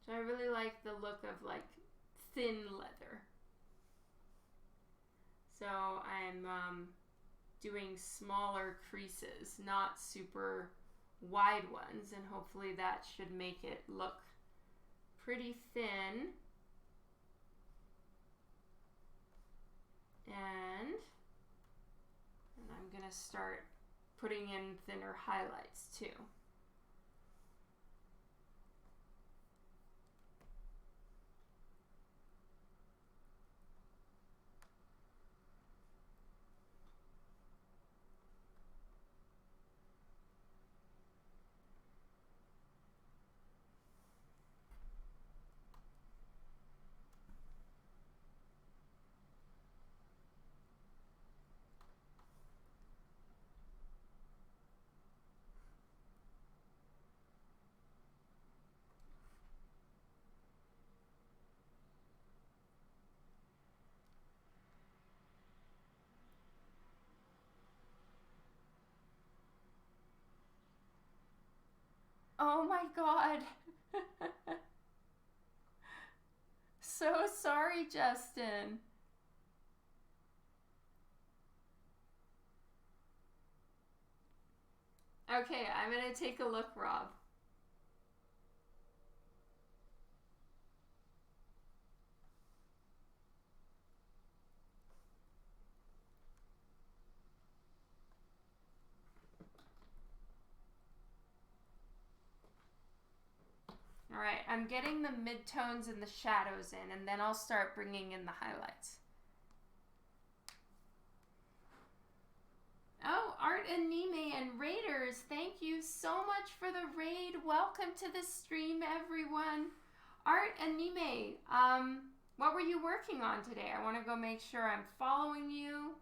So I really like the look of like thin leather. So I'm doing smaller creases, not super wide ones, and hopefully that should make it look pretty thin. And I'm gonna start putting in thinner highlights too. Oh my god. So sorry, Justin. Okay, I'm gonna take a look, Rob. All right, I'm getting the midtones and the shadows in, and then I'll start bringing in the highlights. Oh, Art and Nime and Raiders, thank you so much for the raid. Welcome to the stream, everyone. Art and Nime, what were you working on today? I want to go make sure I'm following you.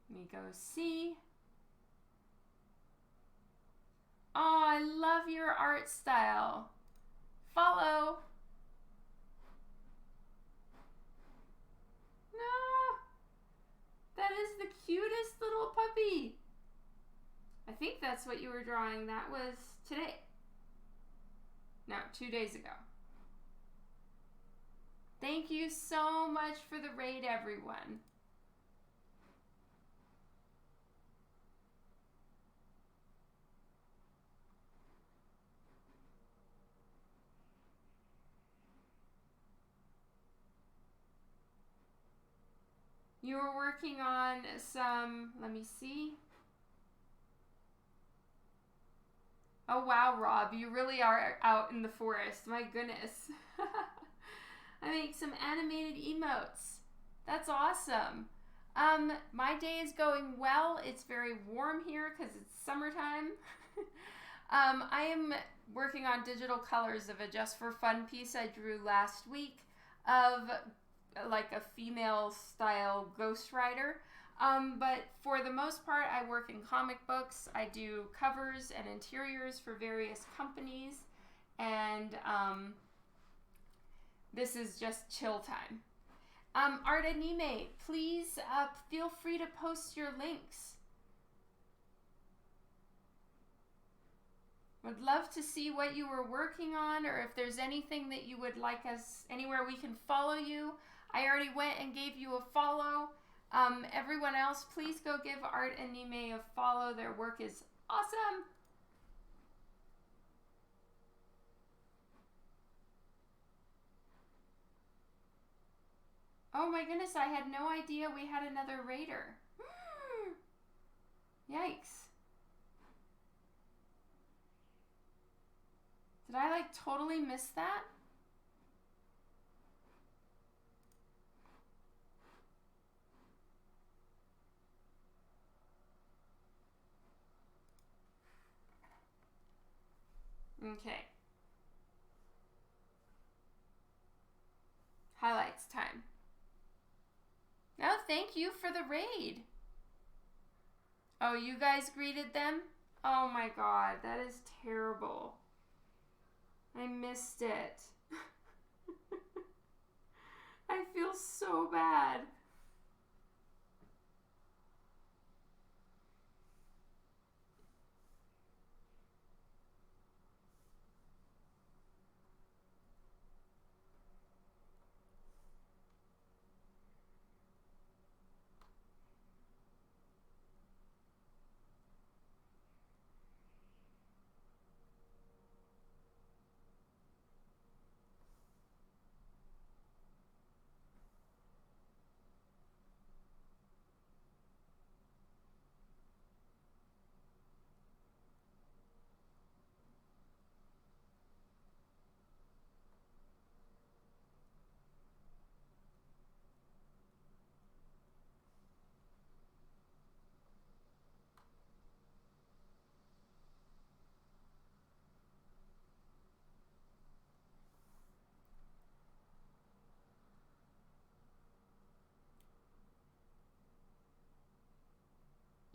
Let me go see. Oh, I love your art style. Follow. No. That is the cutest little puppy. I think that's what you were drawing. That was today. No, 2 days ago. Thank you so much for the raid, everyone. You were working on some, let me see. Oh wow, Rob, you really are out in the forest. My goodness. I make some animated emotes. That's awesome. My day is going well. It's very warm here because it's summertime. I am working on digital colors of a Just for Fun piece I drew last week of like a female style ghostwriter. But for the most part, I work in comic books. I do covers and interiors for various companies. And this is just chill time. Art Anime, please feel free to post your links. Would love to see what you were working on, or if there's anything that you would like us, anywhere we can follow you. I already went and gave you a follow. Everyone else, please go give Art and Nime a follow. Their work is awesome. Oh my goodness, I had no idea we had another raider. Yikes. Did I like totally miss that? Okay. Highlights time. No, thank you for the raid. Oh, you guys greeted them? Oh my god, that is terrible. I missed it. I feel so bad.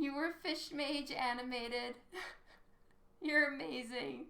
You were Fish Mage animated. You're amazing.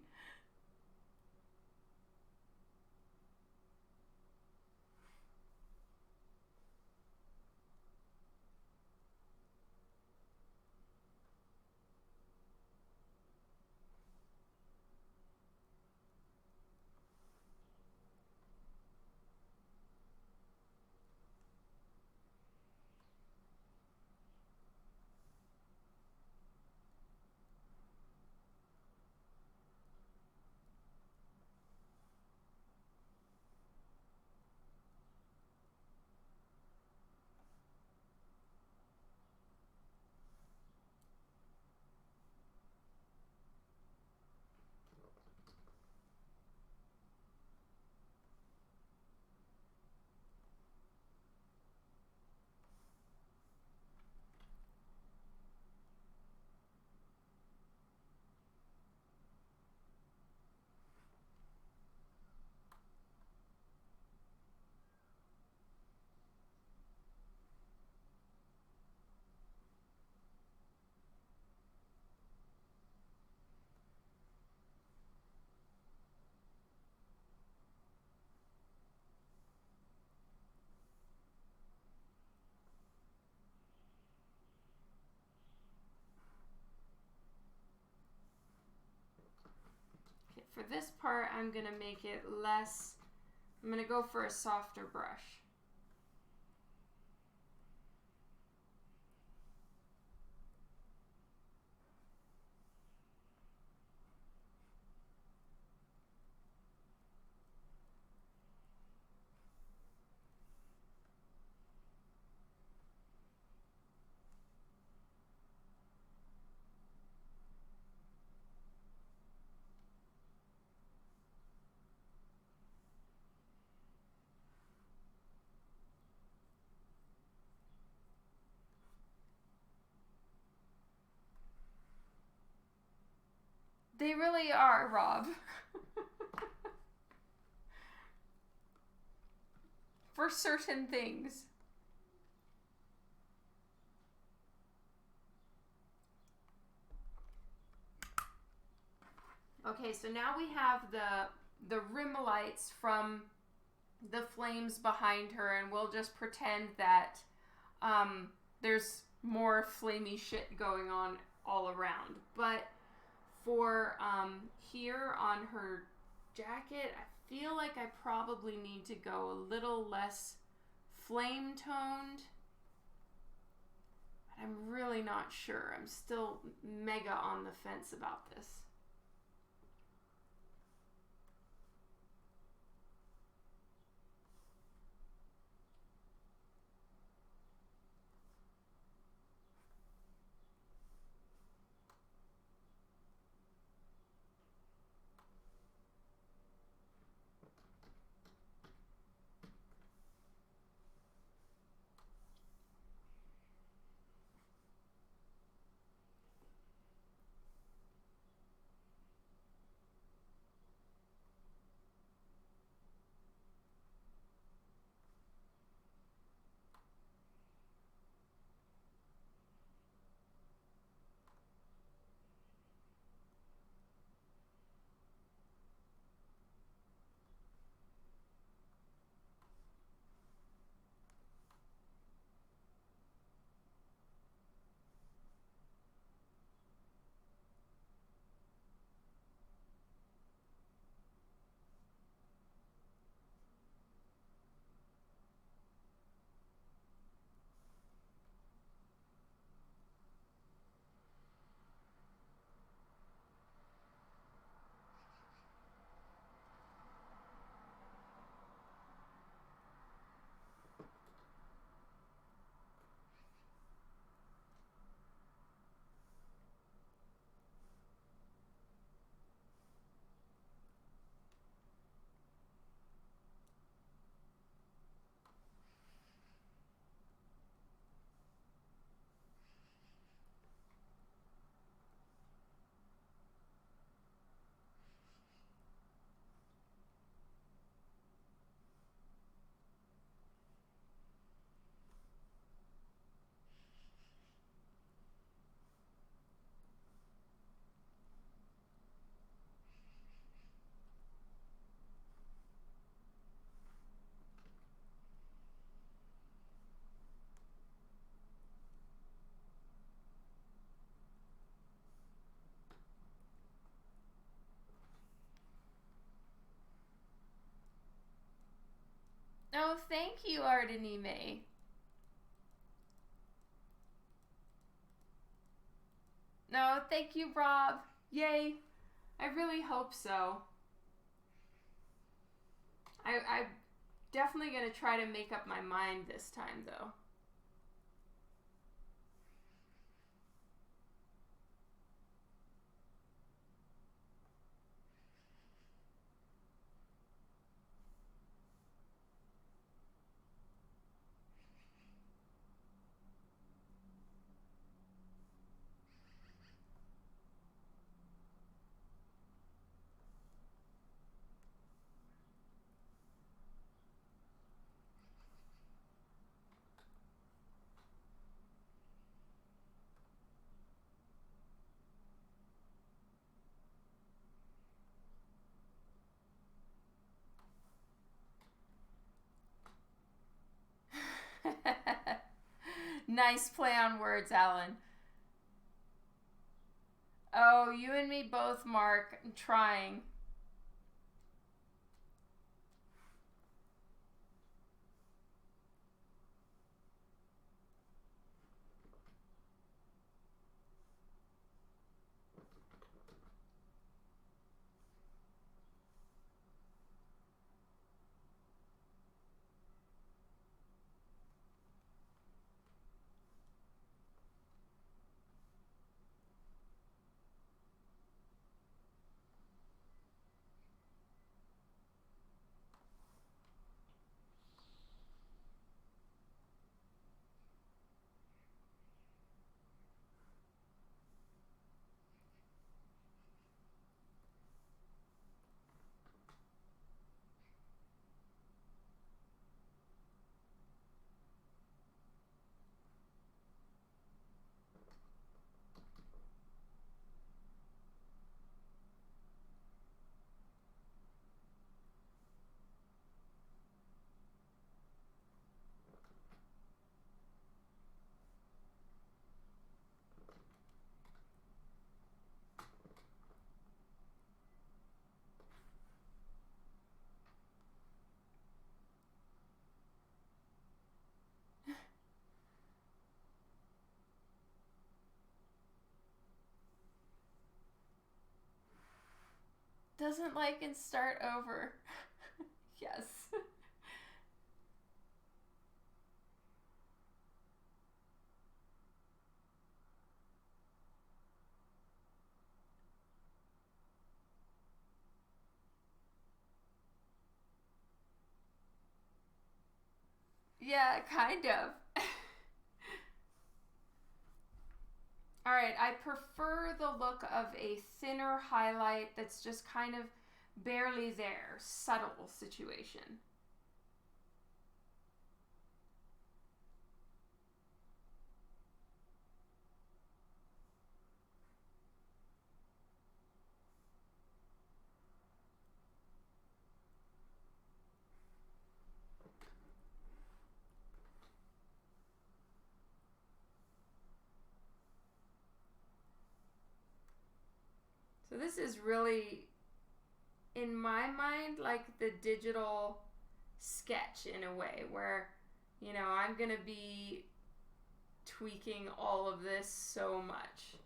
this part, I'm going to make it less, I'm going to go for a softer brush. They really are, Rob. For certain things. Okay, so now we have the rim lights from the flames behind her, and we'll just pretend that there's more flamey shit going on all around. But for here on her jacket, I feel like I probably need to go a little less flame toned. I'm really not sure. I'm still mega on the fence about this. Oh, thank you, Ardenime. No, thank you, Rob. Yay. I really hope so. I'm definitely going to try to make up my mind this time, though. Nice play on words, Alan. Oh, you and me both, Mark. I'm trying. Doesn't like and start over. Yes. Yeah, kind of. All right, I prefer the look of a thinner highlight that's just kind of barely there, subtle situation. So this is really, in my mind, like the digital sketch in a way where, I'm going to be tweaking all of this so much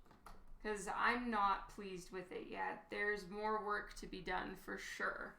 because I'm not pleased with it yet. There's more work to be done for sure.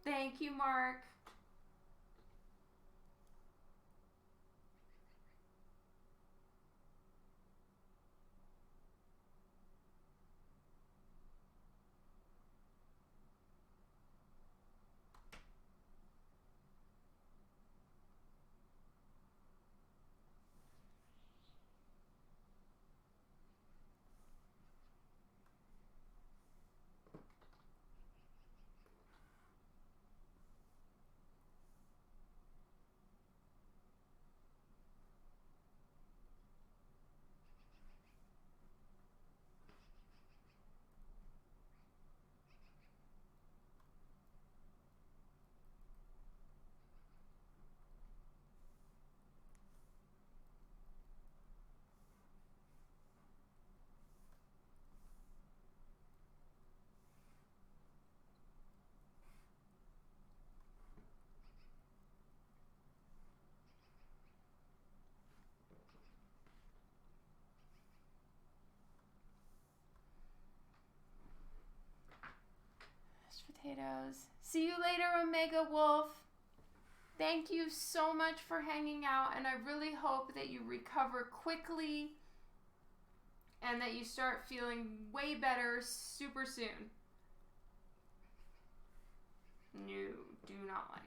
Thank you, Mark. Mashed potatoes. See you later, Omega Wolf. Thank you so much for hanging out, and I really hope that you recover quickly and that you start feeling way better super soon. No, do not like.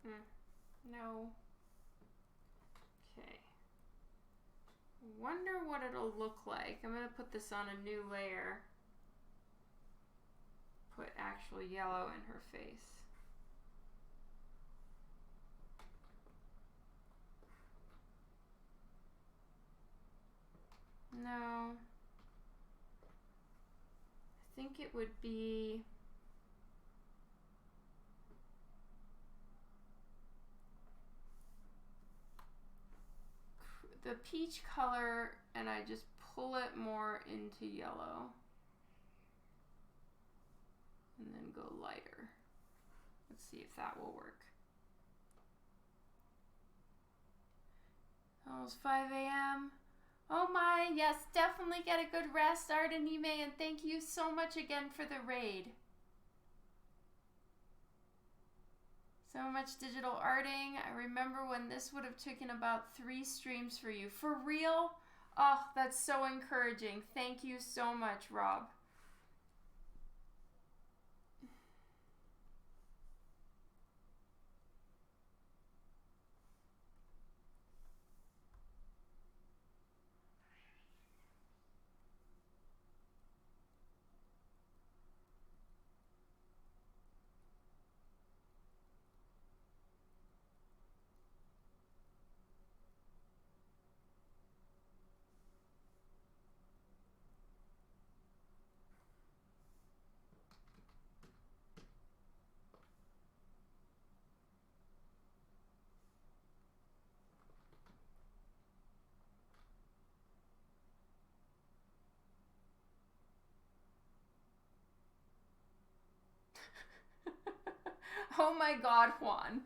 No. Okay. Wonder what it'll look like. I'm going to put this on a new layer. Put actual yellow in her face. No. I think it would be... the peach color, and I just pull it more into yellow. And then go lighter. Let's see if that will work. Almost 5 a.m. Oh my, yes, definitely get a good rest, Ardenime, and thank you so much again for the raid. So much digital arting. I remember when this would have taken about 3 streams for you. For real? Oh, that's so encouraging. Thank you so much, Rob. Oh my God, Juan.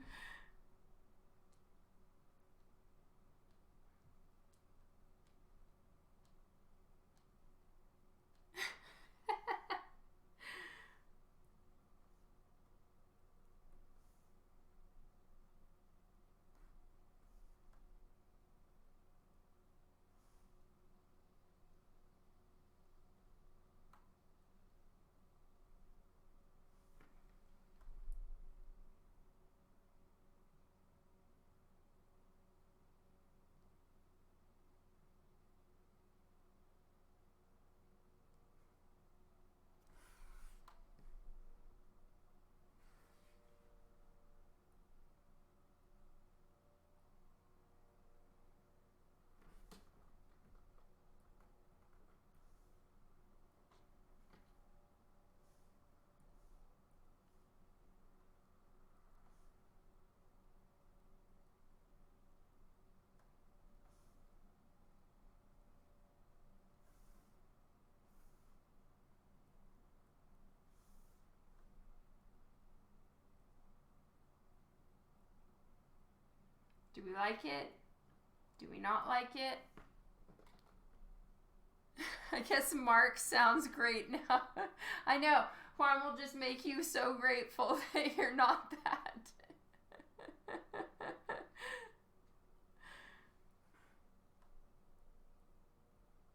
Do we like it? Do we not like it? I guess Mark sounds great now. I know. Juan will just make you so grateful that you're not that.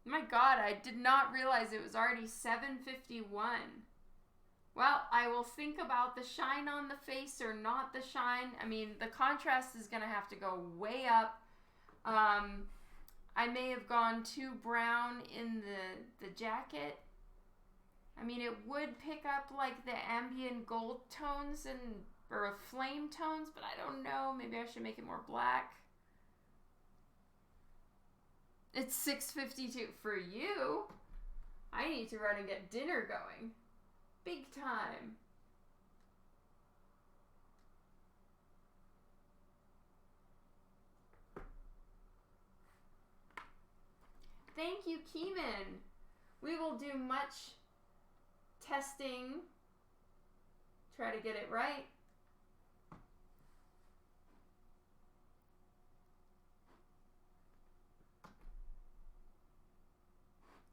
My God, I did not realize it was already 7:51. Well, I will think about the shine on the face or not the shine. I mean, the contrast is going to have to go way up. I may have gone too brown in the jacket. I mean, it would pick up like the ambient gold tones or flame tones, but I don't know. Maybe I should make it more black. It's 6:52 for you. I need to run and get dinner going. Big time. Thank you, Keeman. We will do much testing. Try to get it right.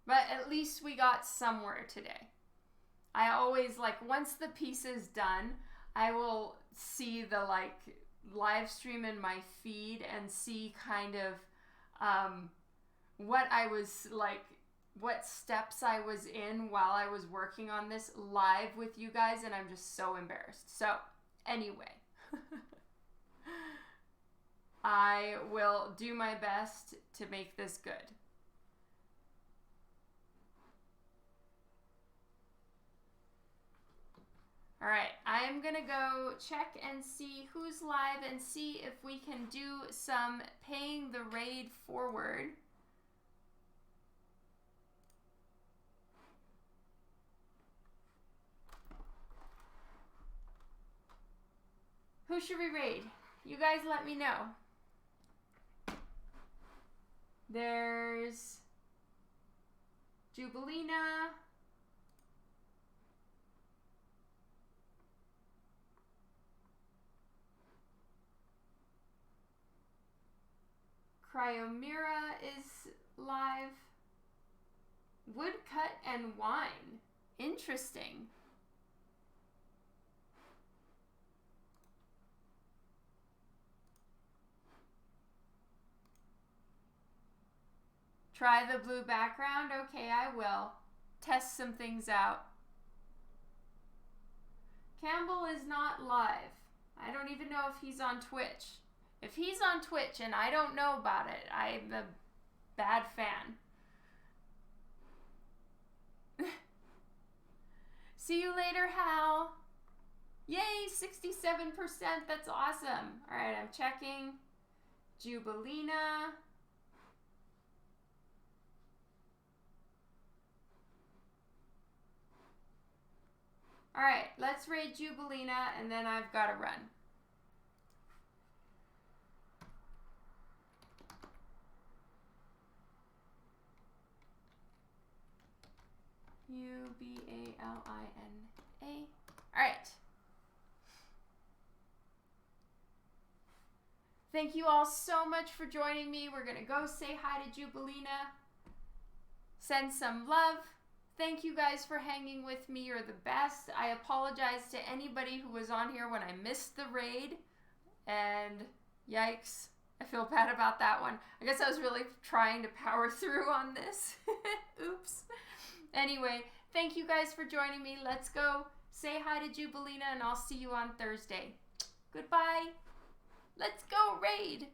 But at least we got somewhere today. I always, once the piece is done, I will see the, live stream in my feed and see kind of what I was, what steps I was in while I was working on this live with you guys, and I'm just so embarrassed. So, anyway. I will do my best to make this good. All right, I'm gonna go check and see who's live and see if we can do some paying the raid forward. Who should we raid? You guys let me know. There's Jubilina. Cryomira is live. Woodcut and wine. Interesting. Try the blue background? Okay, I will. Test some things out. Campbell is not live. I don't even know if he's on Twitch. If he's on Twitch and I don't know about it, I'm a bad fan. See you later, Hal. Yay, 67%. That's awesome. All right, I'm checking. Jubilina. All right, let's raid Jubilina, and then I've got to run. Ubalina. All right. Thank you all so much for joining me. We're going to go say hi to Jubilina. Send some love. Thank you guys for hanging with me. You're the best. I apologize to anybody who was on here when I missed the raid. And yikes, I feel bad about that one. I guess I was really trying to power through on this. Oops. Anyway, thank you guys for joining me. Let's go say hi to Jubilina, and I'll see you on Thursday. Goodbye. Let's go raid.